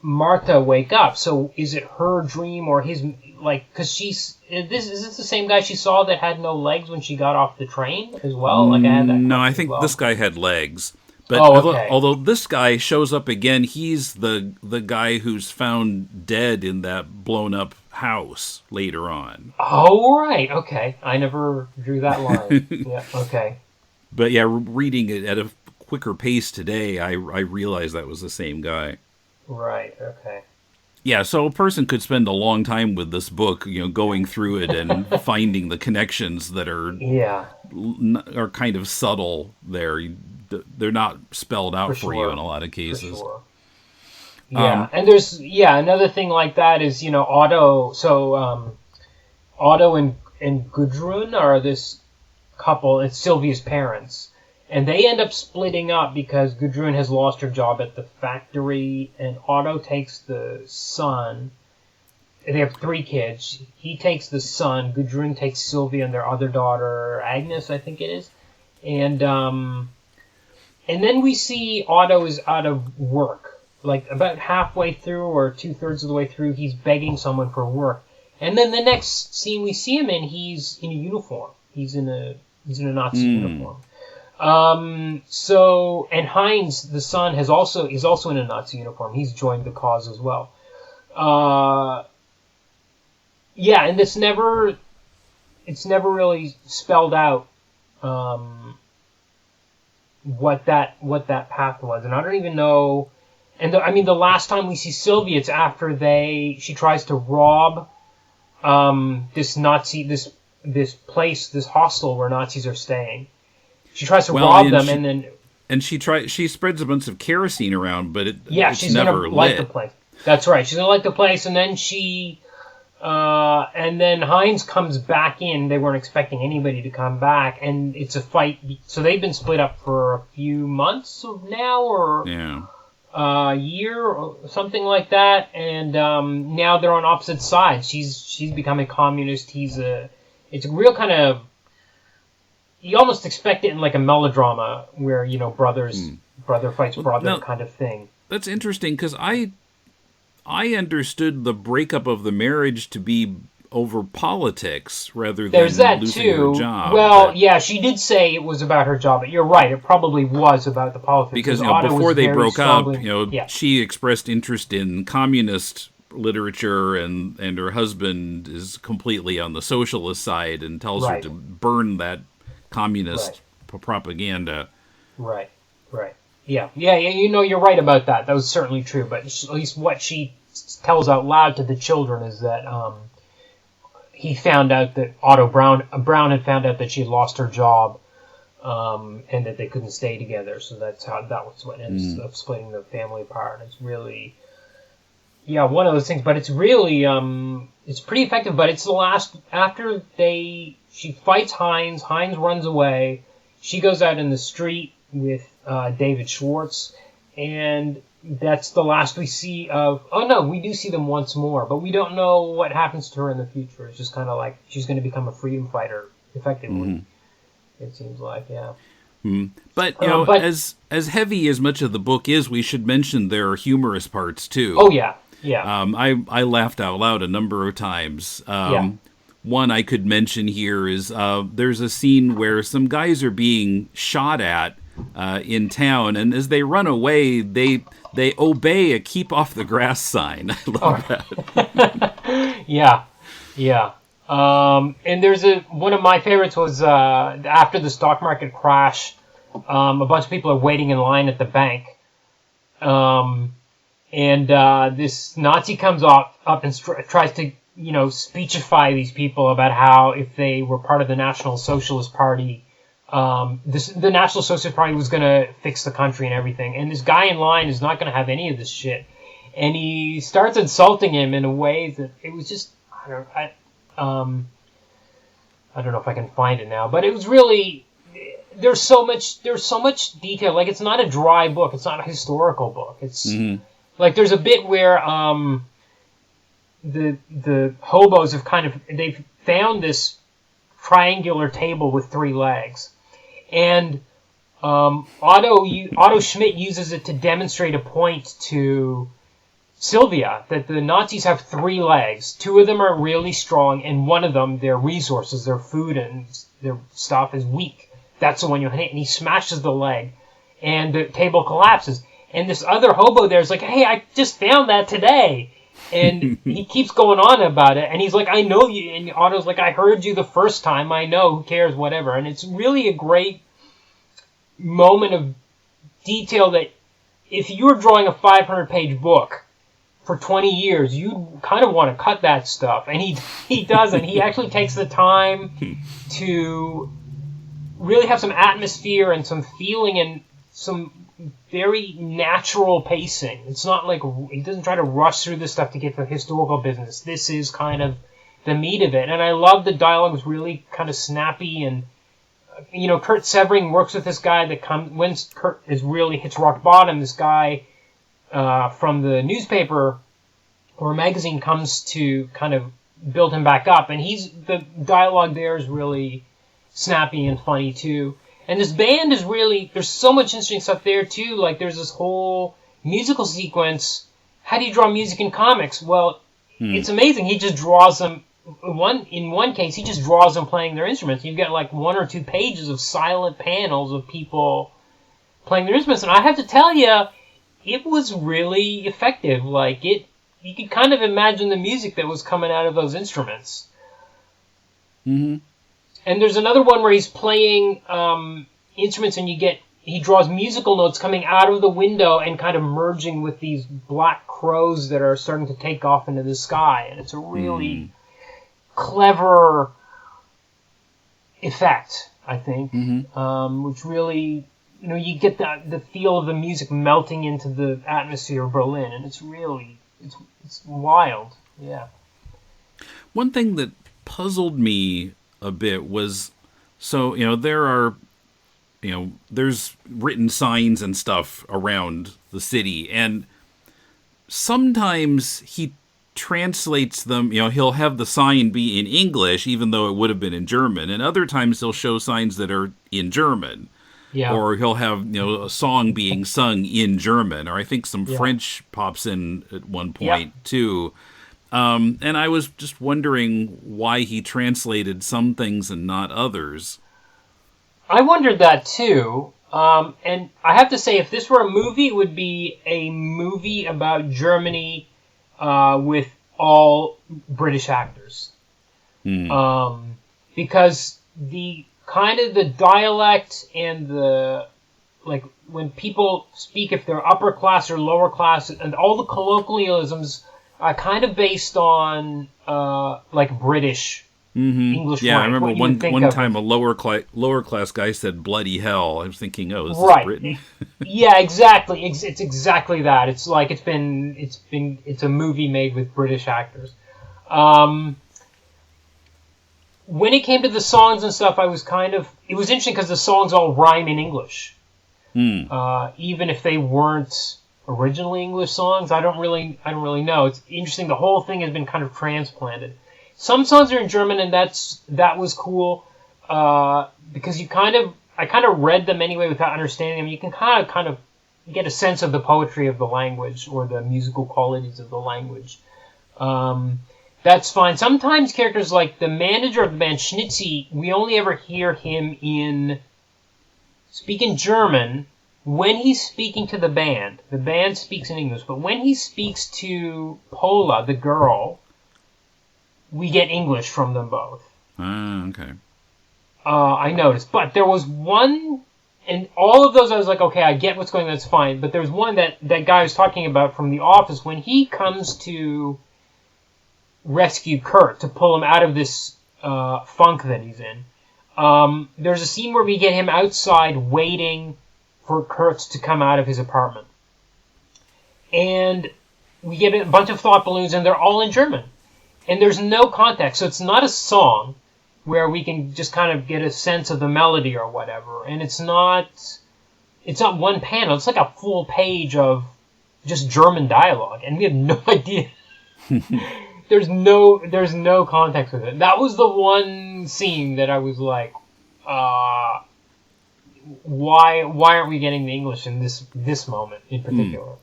Martha wake up. So is it her dream or his, because is this the same guy she saw that had no legs when she got off the train as well? I had that. No, I think this guy had legs. But although this guy shows up again, he's the guy who's found dead in that blown up house later on. Oh, right. Okay. I never drew that line. Yeah. Okay. But reading it at a quicker pace today, I realized that was the same guy. Right, okay. Yeah, so a person could spend a long time with this book, going through it and finding the connections that are kind of subtle there. They're not spelled out for you in a lot of cases. For sure. Yeah, and there's another thing like that is Otto. So Otto and Gudrun are this couple. It's Sylvia's parents, and they end up splitting up because Gudrun has lost her job at the factory, and Otto takes the son. They have 3 kids. He takes the son. Gudrun takes Sylvia and their other daughter, Agnes, I think it is, and then we see Otto is out of work. Like about halfway through or 2/3 of the way through, he's begging someone for work. And then the next scene we see him in, he's in a uniform. He's in a Nazi uniform. And Heinz, the son, is also in a Nazi uniform. He's joined the cause as well. And it's never really spelled out what that path was, and I don't even know. And the last time we see Sylvia, it's after she tries to rob this hostel where Nazis are staying. She tries to rob them, she spreads a bunch of kerosene around, but she's never gonna light the place. That's right. She's gonna light the place, and then and then Heinz comes back in. They weren't expecting anybody to come back, and it's a fight. So they've been split up for a few months now, or a year or something like that, and now they're on opposite sides. She's become a communist. It's a real kind of, you almost expect it in like a melodrama where brother fights brother kind of thing. That's interesting because I understood the breakup of the marriage to be over politics rather than losing her job. Well, she did say it was about her job, but you're right. It probably was about the politics. Because before they broke up, she expressed interest in communist literature, and her husband is completely on the socialist side and tells her to burn that communist propaganda. Right. Yeah. You're right about that. That was certainly true. But at least what she tells out loud to the children is that he found out that Brown had found out that she had lost her job, and that they couldn't stay together. So that was what ends up splitting the family apart. And it's really, one of those things. But it's really, it's pretty effective. But it's the last, after she fights Heinz. Heinz runs away. She goes out in the street with David Schwartz, and that's the last we see of... Oh, no, we do see them once more, but we don't know what happens to her in the future. It's just kind of like she's going to become a freedom fighter, effectively. It seems like, But, as heavy as much of the book is, we should mention there are humorous parts, too. Oh, yeah. I laughed out loud a number of times. One I could mention here is there's a scene where some guys are being shot at in town, and as they run away, they obey a keep off the grass sign. I love that. Yeah. And there's one of my favorites was after the stock market crash, a bunch of people are waiting in line at the bank. And this Nazi comes up and tries to, speechify these people about how if they were part of the National Socialist Party, the National Socialist Party was going to fix the country and everything. And this guy in line is not going to have any of this shit. And he starts insulting him in a way that it was just, I don't know if I can find it now, but it was really, there's so much detail. Like, it's not a dry book. It's not a historical book. It's like, there's a bit where, the hobos they've found this triangular table with 3 legs, and Otto Schmidt uses it to demonstrate a point to Sylvia that the Nazis have 3 legs. 2 of them are really strong, and one of them, their resources, their food and their stuff, is weak. That's the one you hit, and he smashes the leg, and the table collapses. And this other hobo there is like, "Hey, I just found that today." And he keeps going on about it, and he's like, "I know you," and Otto's like, "I heard you the first time, I know, who cares, whatever." And it's really a great moment of detail that if you were drawing a 500-page book for 20 years, you'd kind of want to cut that stuff. And he doesn't. He actually takes the time to really have some atmosphere and some feeling and some very natural pacing. It's not like he doesn't try to rush through this stuff to get to the historical business. This is kind of the meat of it, and I love the dialogue is really kind of snappy, and Kurt Severing works with this guy when Kurt really hits rock bottom. This guy from the newspaper or magazine comes to kind of build him back up, and the dialogue there is really snappy and funny too. And this band is really, there's so much interesting stuff there too. Like there's this whole musical sequence. How do you draw music in comics? Well, it's amazing. He just draws them. In one case, he just draws them playing their instruments. You get like 1 or 2 pages of silent panels of people playing their instruments, and I have to tell you, it was really effective. Like you could kind of imagine the music that was coming out of those instruments. Mm-hmm. And there's another one where he's playing instruments, and he draws musical notes coming out of the window and kind of merging with these black crows that are starting to take off into the sky, and it's a really clever effect, I think, which really, you get the feel of the music melting into the atmosphere of Berlin, and it's really, it's wild, yeah. One thing that puzzled me a bit was, there are, there's written signs and stuff around the city, and sometimes he translates them, he'll have the sign be in English, even though it would have been in German, and other times he'll show signs that are in German. Yeah. Or he'll have, a song being sung in German, or I think some French pops in at one point, too. And I was just wondering why he translated some things and not others. I wondered that, too. And I have to say, if this were a movie, it would be a movie about Germany with all British actors. Because the kind of the dialect and when people speak, if they're upper class or lower class, and all the colloquialisms are kind of based on British English. Yeah, rank. I remember one time a lower class guy said "bloody hell." I was thinking, oh, is this Britain? Yeah, exactly. It's exactly that. It's like it's a movie made with British actors. When it came to the songs and stuff, it was interesting because the songs all rhyme in English. Even if they weren't originally English songs, I don't really know. It's interesting. The whole thing has been kind of transplanted. Some songs are in German, and that was cool because I kind of read them anyway without understanding them. You can kind of get a sense of the poetry of the language or the musical qualities of the language. That's fine. Sometimes characters like the manager of the band, Schnitzy, we only ever hear him speak in German when he's speaking to the band. The band speaks in English, but when he speaks to Paula, the girl, we get English from them both. Okay. I noticed. But there was one, and all of those I was like, okay, I get what's going on, that's fine. But there's one that guy was talking about from The Office, when he comes to rescue Kurt, to pull him out of this funk that he's in. There's a scene where we get him outside waiting for Kurt to come out of his apartment. And we get a bunch of thought balloons, and they're all in German. And there's no context, so it's not a song where we can just kind of get a sense of the melody or whatever. And it's not one panel. It's like a full page of just German dialogue, and we have no idea. There's no context with it. That was the one scene that I was like, why aren't we getting the English in this moment in particular?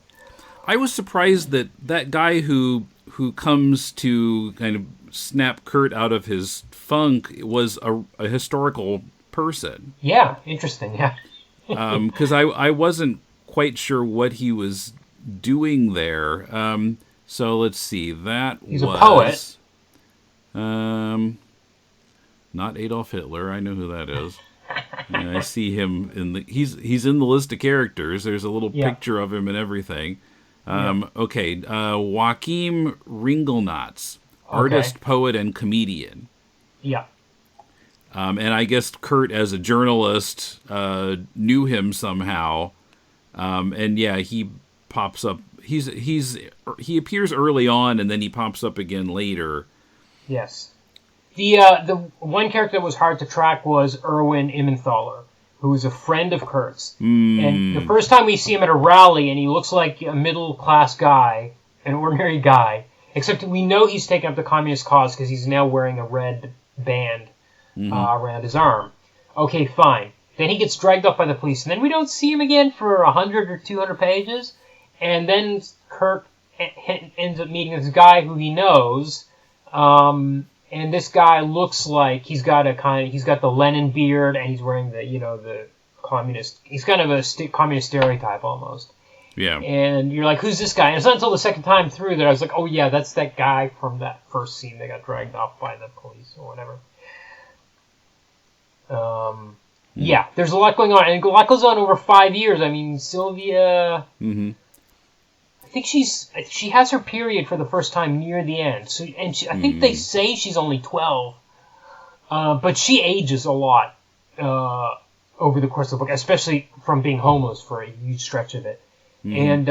I was surprised that guy who comes to kind of snap Kurt out of his funk was a historical person. Yeah, interesting, yeah. Because I wasn't quite sure what he was doing there. So let's see. He's a poet. Not Adolf Hitler. I know who that is. I see him he's in the list of characters. There's a little picture of him and everything. Okay, Joachim Ringelnatz, artist, poet, and comedian. Yeah. And I guess Kurt, as a journalist, knew him somehow. And yeah, he pops up. He appears early on, and then he pops up again later. Yes. The one character that was hard to track was Erwin Immenthaler, who is a friend of Kurt's. And the first time we see him at a rally, and he looks like a middle-class guy, an ordinary guy, except we know he's taken up the communist cause because he's now wearing a red band around his arm. Okay, fine. Then he gets dragged up by the police, and then we don't see him again for 100 or 200 pages, and then Kurt ends up meeting this guy who he knows, and this guy looks like he's got the Lenin beard, and he's wearing the communist. He's kind of a communist stereotype almost. Yeah. And you're like, who's this guy? And it's not until the second time through that I was like, oh yeah, that's that guy from that first scene that got dragged off by the police or whatever. Yeah, there's a lot going on, and a lot goes on over 5 years. I mean, Sylvia. I think she has her period for the first time near the end. So, I think they say she's only 12, but she ages a lot over the course of the book, especially from being homeless for a huge stretch of it. And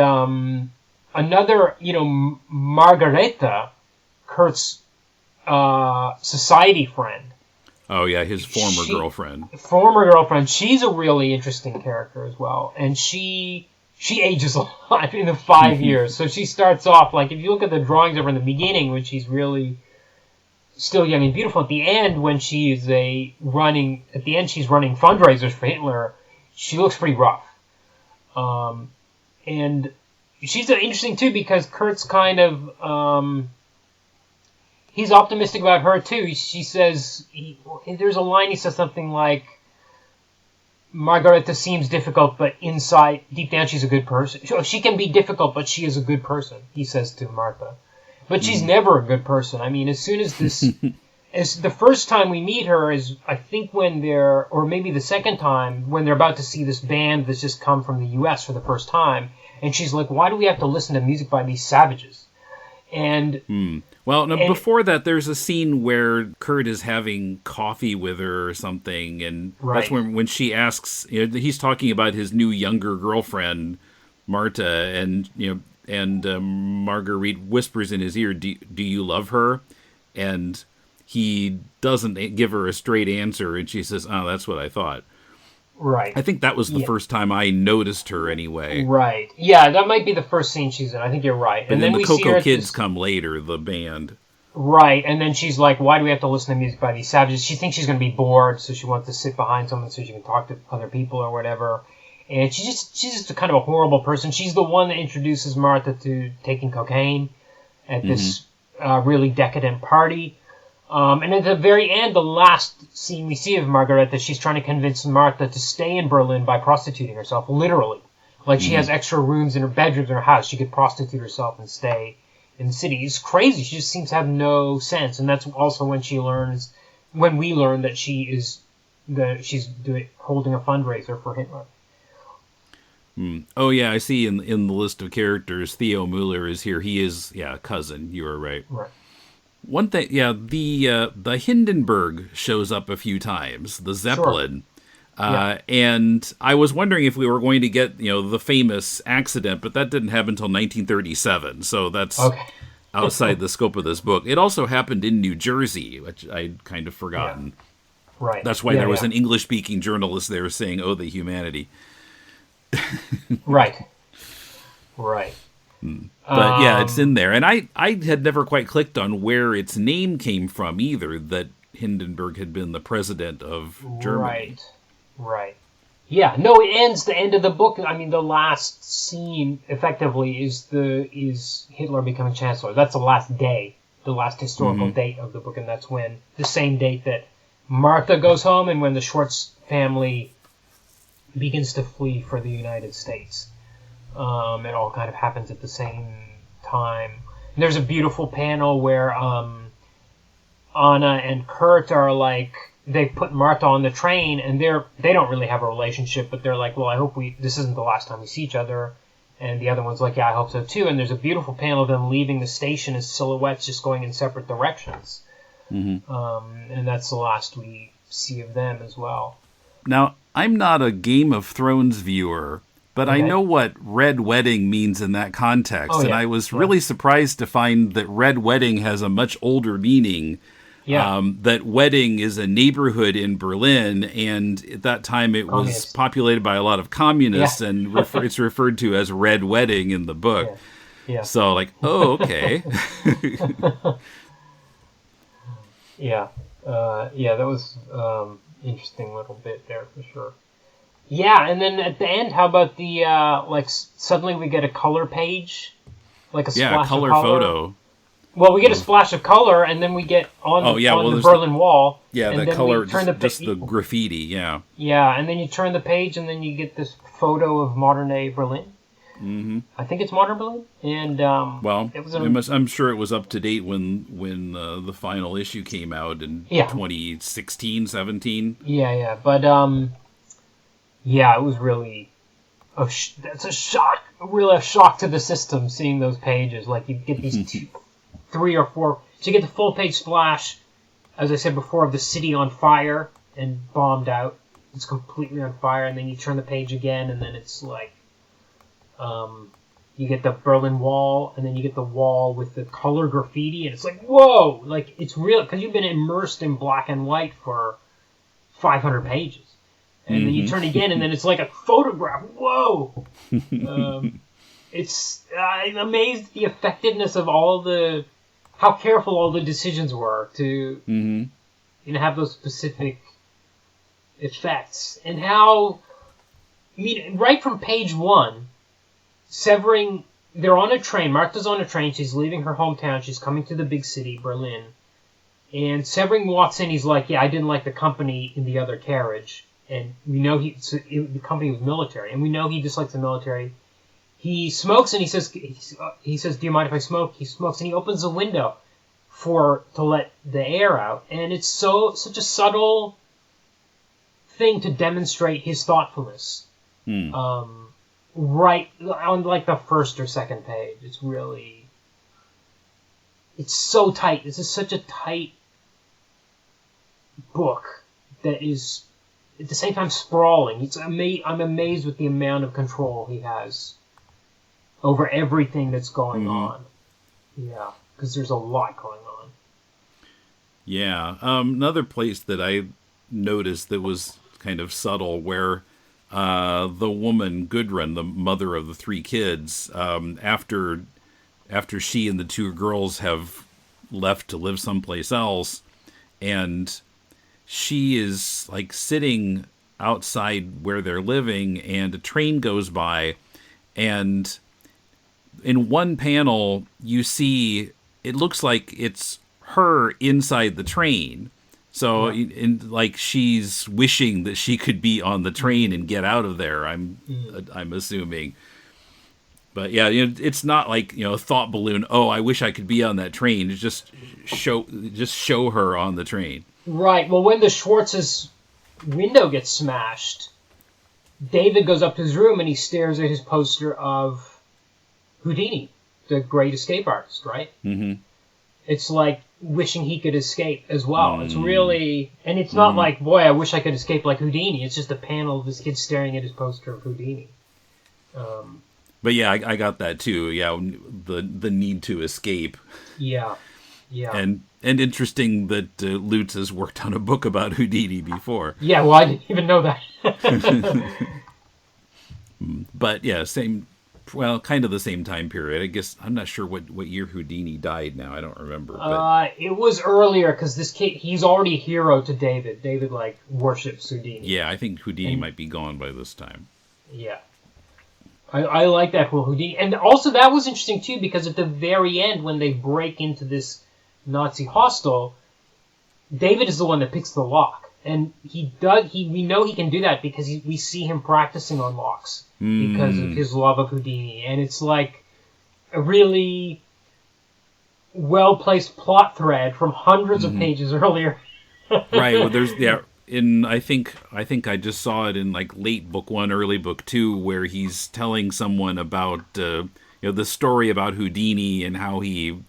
another, Margareta, Kurt's society friend. Oh yeah, his former girlfriend. Former girlfriend. She's a really interesting character as well, and she ages a lot in the 5 years. So she starts off, like, if you look at the drawings of her in the beginning, when she's really still young and beautiful, at the end, when she's running fundraisers for Hitler, she looks pretty rough. And she's interesting, too, because Kurt's kind of, he's optimistic about her, too. She says, there's a line, he says something like, Margareta seems difficult, but deep down, she's a good person. She can be difficult, but she is a good person, he says to Martha. But she's never a good person. I mean, as soon as as the first time we meet her is, I think or maybe the second time, when they're about to see this band that's just come from the U.S. for the first time, and she's like, why do we have to listen to music by these savages? And... Well, no, before that, there's a scene where Kurt is having coffee with her or something, and that's when she asks. He's talking about his new younger girlfriend, Marta, and Marguerite whispers in his ear, "Do you love her?" And he doesn't give her a straight answer, and she says, "Oh, that's what I thought." Right. I think that was the first time I noticed her anyway. Right. Yeah, that might be the first scene she's in. I think you're right. And then the Cocoa Kids come later, the band. Right, and then she's like, why do we have to listen to music by these savages? She thinks she's going to be bored, so she wants to sit behind someone so she can talk to other people or whatever. And she's just a kind of a horrible person. She's the one that introduces Martha to taking cocaine at this really decadent party. And at the very end, the last scene we see of Margareta, she's trying to convince Martha to stay in Berlin by prostituting herself, literally. Like, she has extra rooms in her bedrooms in her house. She could prostitute herself and stay in the city. It's crazy. She just seems to have no sense. And that's also when we learn that she's holding a fundraiser for Hitler. Oh, yeah, I see in the list of characters, Theo Müller is here. He is, cousin. You are right. Right. One thing, the Hindenburg shows up a few times, the Zeppelin. Sure. And I was wondering if we were going to get, the famous accident, but that didn't happen until 1937, so that's outside the scope of this book. It also happened in New Jersey, which I'd kind of forgotten. Yeah. Right. That's why there was an English-speaking journalist there saying, "Oh, the humanity." Right. Right. But it's in there. And I had never quite clicked on where its name came from either, that Hindenburg had been the president of Germany. Right. Yeah, no, it ends the end of the book. I mean, the last scene, effectively, is Hitler becoming chancellor. That's the last day, the last historical date of the book, and that's when, the same date that Martha goes home and when the Schwartz family begins to flee for the United States. It all kind of happens at the same time. And there's a beautiful panel where Anna and Kurt are like, they put Martha on the train, and they don't really have a relationship, but they're like, well, I hope this isn't the last time we see each other. And the other one's like, yeah, I hope so too. And there's a beautiful panel of them leaving the station as silhouettes, just going in separate directions. And that's the last we see of them as well. Now, I'm not a Game of Thrones viewer, But Okay. I know what Red Wedding means in that context, Oh, and yeah. I was really surprised to find that Red Wedding has a much older meaning. Yeah. That Wedding is a neighborhood in Berlin, and at that time it was Communists. populated by a lot of communists, Yeah. and it's referred to as Red Wedding in the book. Yeah. So, like, oh, okay. Yeah. That was interesting little bit there for sure. Yeah, and then at the end, how about the suddenly we get a color page, like a splash color of color photo. Well, we get a splash of color, and then we get on the there's Berlin Wall. Yeah, and the then color, we turn just the graffiti, yeah. Yeah, and then you turn the page, and then you get this photo of modern day Berlin. Mm-hmm. I think it's modern Berlin, and it was I'm sure it was up to date when the final issue came out in 2016, 17. Yeah, but it was really that's a shock, really a shock to the system seeing those pages. Like you get these 3 or 4, so you get the full page splash, as I said before, of the city on fire and bombed out. It's completely on fire, and then you turn the page again, and then it's like. You get the Berlin Wall, and then you get the wall with the color graffiti, and it's like, whoa! Like, it's real, because you've been immersed in black and white for 500 pages. And then you turn again, and then it's like a photograph. Whoa! I'm amazed at the effectiveness of how careful all the decisions were to have those specific effects. And how, right from page 1, they're on a train. Martha's on a train. She's leaving her hometown. She's coming to the big city, Berlin. And Severing walks in. He's like, I didn't like the company in the other carriage. And we know the company was military. And we know he dislikes the military. He smokes, and he says, do you mind if I smoke? He smokes, and he opens the window to let the air out. And it's such a subtle thing to demonstrate his thoughtfulness. Right on like the first or second page. It's so tight. This is such a tight book that is at the same time sprawling. I'm amazed with the amount of control he has over everything that's going on. Yeah, because there's a lot going on. Yeah. Another place that I noticed that was kind of subtle, where the woman, Gudrun, the mother of the 3 kids, after she and the 2 girls have left to live someplace else, and she is like sitting outside where they're living, and a train goes by, and in one panel you see it looks like it's her inside the train. So, like, she's wishing that she could be on the train and get out of there. I'm assuming, but yeah, it's not like a thought balloon. Oh, I wish I could be on that train. It's just show her on the train. Right. Well, when the Schwartz's window gets smashed, David goes up to his room and he stares at his poster of Houdini, the great escape artist. Right. Mm-hmm. It's like wishing he could escape as well. It's really, and it's not like, boy, I wish I could escape like Houdini. It's just a panel of this kid staring at his poster of Houdini. But yeah, I got that too. Yeah, the need to escape. Yeah. And interesting that Lutz has worked on a book about Houdini before. Yeah, well, I didn't even know that. But yeah, kind of the same time period. I guess I'm not sure what year Houdini died now. I don't remember. But it was earlier because this kid, he's already a hero to David. David worships Houdini. Yeah, I think Houdini might be gone by this time. Yeah. I like that whole Houdini. And also that was interesting too because at the very end when they break into this Nazi hostel, David is the one that picks the lock. And we know he can do that because we see him practicing on locks because of his love of Houdini. And it's like a really well-placed plot thread from hundreds of pages earlier. Right. Well, I think I just saw it in late book 1, early book 2, where he's telling someone about the story about Houdini and how he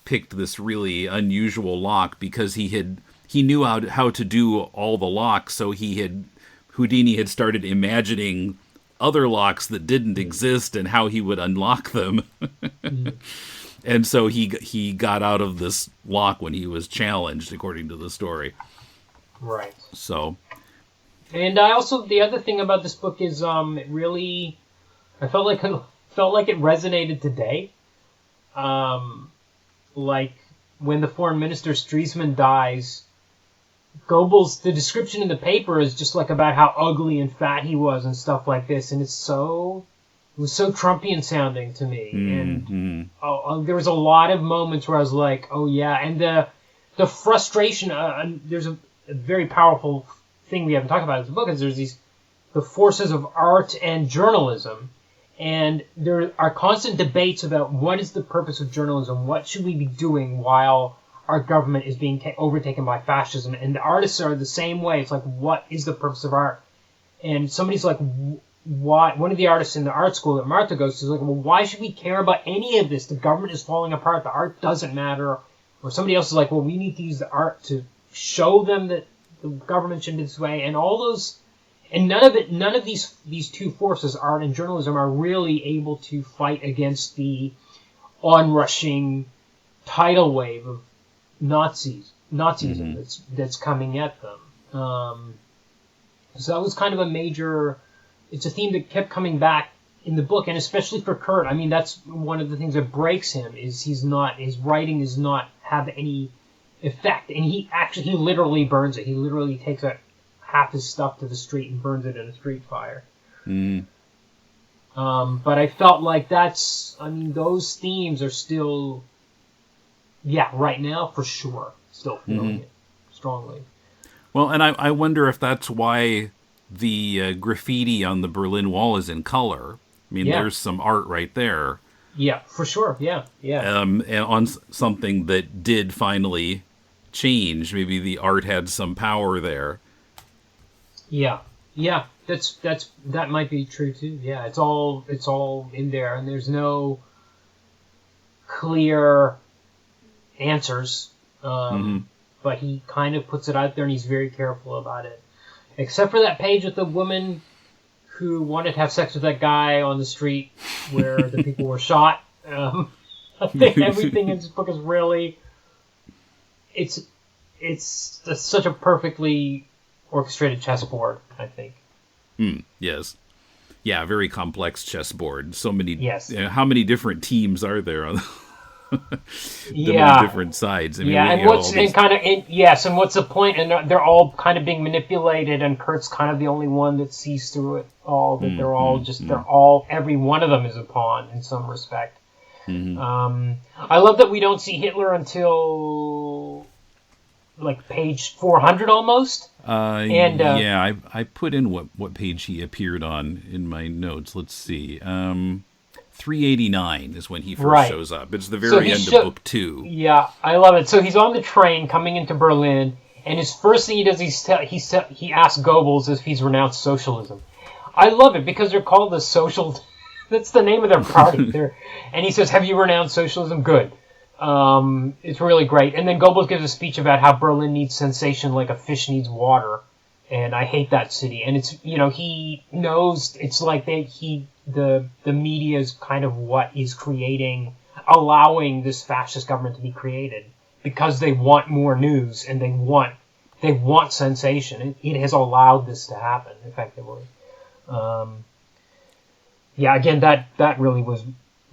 picked this really unusual lock because he knew how to do all the locks, so he had Houdini had started imagining other locks that didn't exist and how he would unlock them. And so he got out of this lock when he was challenged, according to the story. Right. So. And I also, the other thing about this book is it really, I felt like it resonated today. Like when the foreign minister Stresemann dies, Goebbels, the description in the paper is just like about how ugly and fat he was and stuff like this, and it was so Trumpian sounding to me. And there was a lot of moments where I was like, oh yeah, and the frustration. There's a very powerful thing we haven't talked about in this book is there's the forces of art and journalism, and there are constant debates about what is the purpose of journalism, what should we be doing while our government is being overtaken by fascism, and the artists are the same way. It's like, what is the purpose of art? And somebody's like, why? One of the artists in the art school that Martha goes to is like, well, why should we care about any of this? The government is falling apart. The art doesn't matter. Or somebody else is like, well, we need to use the art to show them that the government should be this way. And all those, and none of these two forces, art and journalism, are really able to fight against the onrushing tidal wave of Nazism that's coming at them. So that was kind of a major. It's a theme that kept coming back in the book, and especially for Kurt. I mean, that's one of the things that breaks him is his writing does not have any effect, and he literally burns it. He literally takes out half his stuff to the street and burns it in a street fire. But I felt like those themes are still. Yeah, right now, for sure. Still feeling it strongly. Well, and I wonder if that's why the graffiti on the Berlin Wall is in color. I mean, there's some art right there. Yeah, for sure. Yeah. And on something that did finally change. Maybe the art had some power there. Yeah. That might be true, too. Yeah, it's all in there, and there's no clear answers, but he kind of puts it out there, and he's very careful about it. Except for that page with the woman who wanted to have sex with that guy on the street where the people were shot. I think everything in this book is really, it's such a perfectly orchestrated chessboard, I think. Yes. Yeah, very complex chessboard. So many. Yes. How many different teams are there on different sides? I mean, and what's the point? And they're all kind of being manipulated, and Kurt's kind of the only one that sees through it all. That they're all every one of them is a pawn in some respect. I love that we don't see Hitler until like page 400 almost. I put in what page he appeared on in my notes. Let's see. 389 is when he first shows up. It's the very end of book 2. Yeah, I love it. So he's on the train coming into Berlin, and his first thing he does, he asks Goebbels if he's renounced socialism. I love it because they're called the social. That's the name of their party. And he says, "Have you renounced socialism?" Good. It's really great. And then Goebbels gives a speech about how Berlin needs sensation like a fish needs water. And I hate that city. And it's, he knows it's like the media is kind of what is allowing this fascist government to be created because they want more news and they want sensation. It has allowed this to happen effectively. Again, that really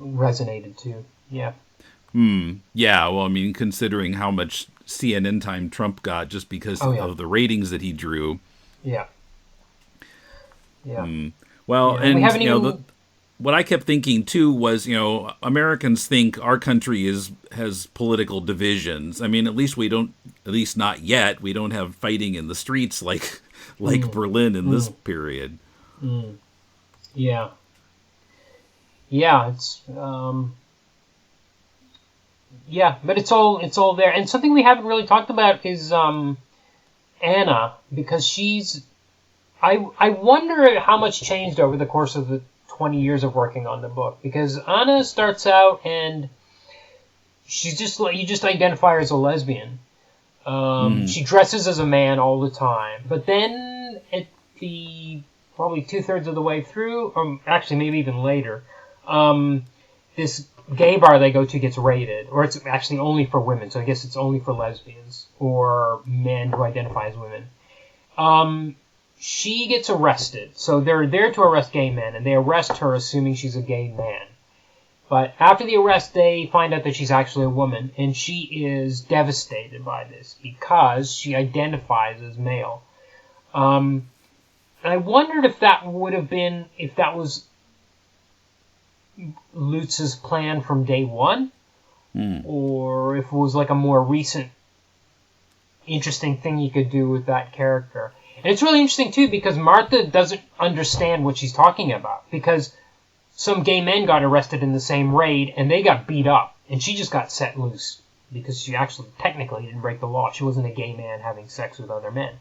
resonated too. Yeah. Yeah, well, I mean, considering how much CNN time Trump got just because of the ratings that he drew. Yeah. Well, and what I kept thinking too was, Americans think our country has political divisions. I mean, at least not yet. We don't have fighting in the streets like Berlin in this period. Yeah. Yeah, it's but it's all there. And something we haven't really talked about is Anna, because I wonder how much changed over the course of the 20 years of working on the book, because Anna starts out and she's just like, you just identify her as a lesbian. She dresses as a man all the time, but then probably 2/3 of the way through, or actually maybe even later, this gay bar they go to gets raided, or it's actually only for women, so I guess it's only for lesbians or men who identify as women. She gets arrested, so they're there to arrest gay men, and they arrest her assuming she's a gay man. But after the arrest, they find out that she's actually a woman, and she is devastated by this because she identifies as male. I wondered if that was Lutz' plan from day one, or if it was like a more recent, interesting thing you could do with that character. And it's really interesting, too, because Martha doesn't understand what she's talking about, because some gay men got arrested in the same raid, and they got beat up, and she just got set loose, because she actually technically didn't break the law. She wasn't a gay man having sex with other men.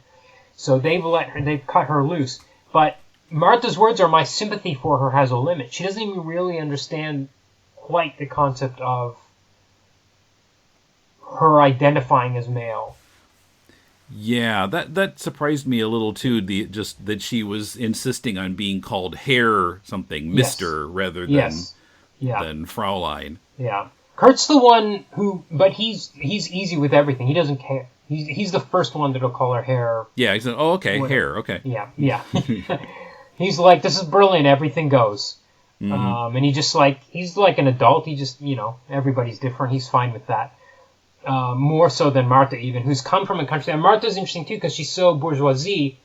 So they've cut her loose. But Martha's words are, my sympathy for her has a limit. She doesn't even really understand quite the concept of her identifying as male. Yeah, that surprised me a little too. Just that she was insisting on being called Herr something, Mister, rather than Fraulein. Yeah, Kurt's the one but he's easy with everything. He doesn't care. He's the first one that'll call her Herr. Yeah, he's like, oh, okay, Herr, okay. Yeah. He's like, this is Berlin, everything goes. Mm-hmm. And he's like an adult. He just, everybody's different. He's fine with that. More so than Martha even, who's come from a country. And Martha's interesting too because she's so bourgeoisie,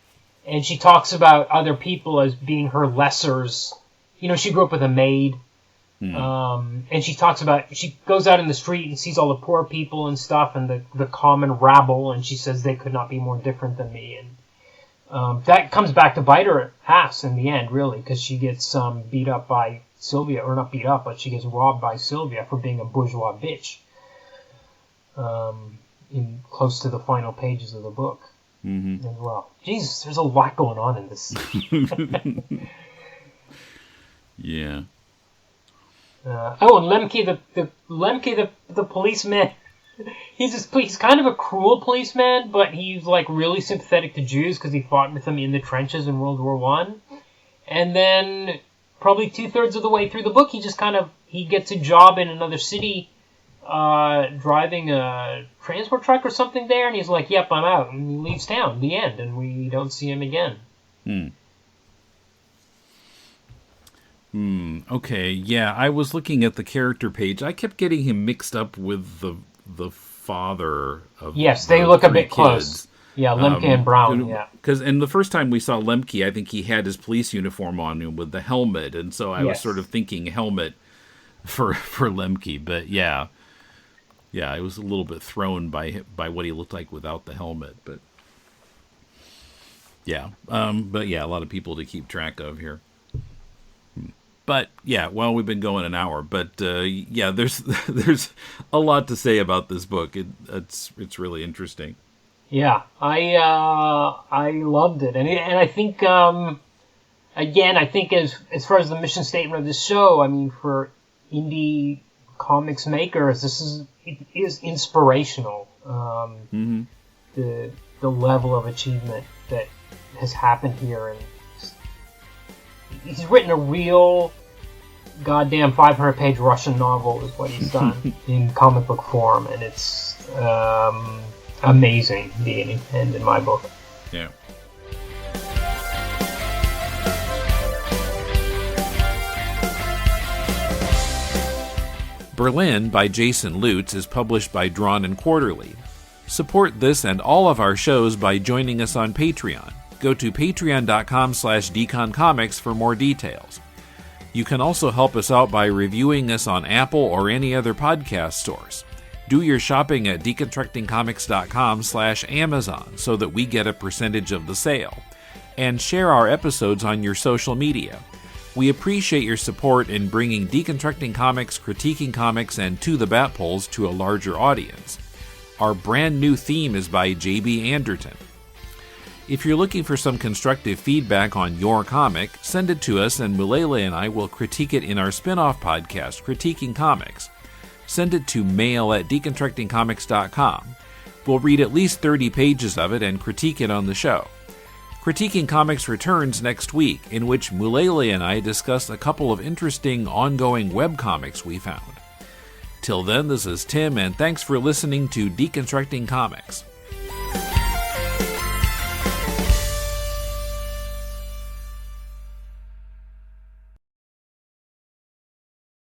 and she talks about other people as being her lessers. She grew up with a maid, and she talks about, she goes out in the street and sees all the poor people and stuff and the common rabble, and she says they could not be more different than me. And that comes back to bite her ass in the end, really, because she gets beat up by Sylvia, or not beat up, but she gets robbed by Sylvia for being a bourgeois bitch. In close to the final pages of the book as well. Jesus, there's a lot going on in this. Yeah. And Lemke, the policeman. He's kind of a cruel policeman, but he's like really sympathetic to Jews because he fought with them in the trenches in World War I. And then probably 2/3 of the way through the book, he gets a job in another city. Driving a transport truck or something there, and he's like, yep, I'm out, and he leaves town. The end, and we don't see him again. Okay, yeah, I was looking at the character page. I kept getting him mixed up with the father of Yes, they look a bit kids. Close. Yeah, Lemke and Brown, yeah. And the first time we saw Lemke, I think he had his police uniform on him with the helmet, and so I was sort of thinking helmet for Lemke, but yeah. Yeah, I was a little bit thrown by what he looked like without the helmet, but yeah, a lot of people to keep track of here. But yeah, well, we've been going an hour, but there's a lot to say about this book. It's really interesting. Yeah, I loved it, and I think I think as far as the mission statement of this show, I mean, for indie comics makers, it is inspirational. The level of achievement that has happened here, and he's written a real goddamn 500-page Russian novel is what he's done in comic book form, and it's amazing, the end in my book. Yeah. Berlin by Jason Lutz is published by Drawn and Quarterly. Support this and all of our shows by joining us on Patreon. Go to patreon.com/deconcomics for more details. You can also help us out by reviewing us on Apple or any other podcast stores. Do your shopping at deconstructingcomics.com/Amazon so that we get a percentage of the sale. And share our episodes on your social media. We appreciate your support in bringing Deconstructing Comics, Critiquing Comics, and To the Bat Poles to a larger audience. Our brand new theme is by J.B. Anderton. If you're looking for some constructive feedback on your comic, send it to us and Mulele and I will critique it in our spin-off podcast, Critiquing Comics. Send it to mail@deconstructingcomics.com. We'll read at least 30 pages of it and critique it on the show. Critiquing Comics returns next week, in which Mulele and I discuss a couple of interesting ongoing webcomics we found. Till then, this is Tim, and thanks for listening to Deconstructing Comics.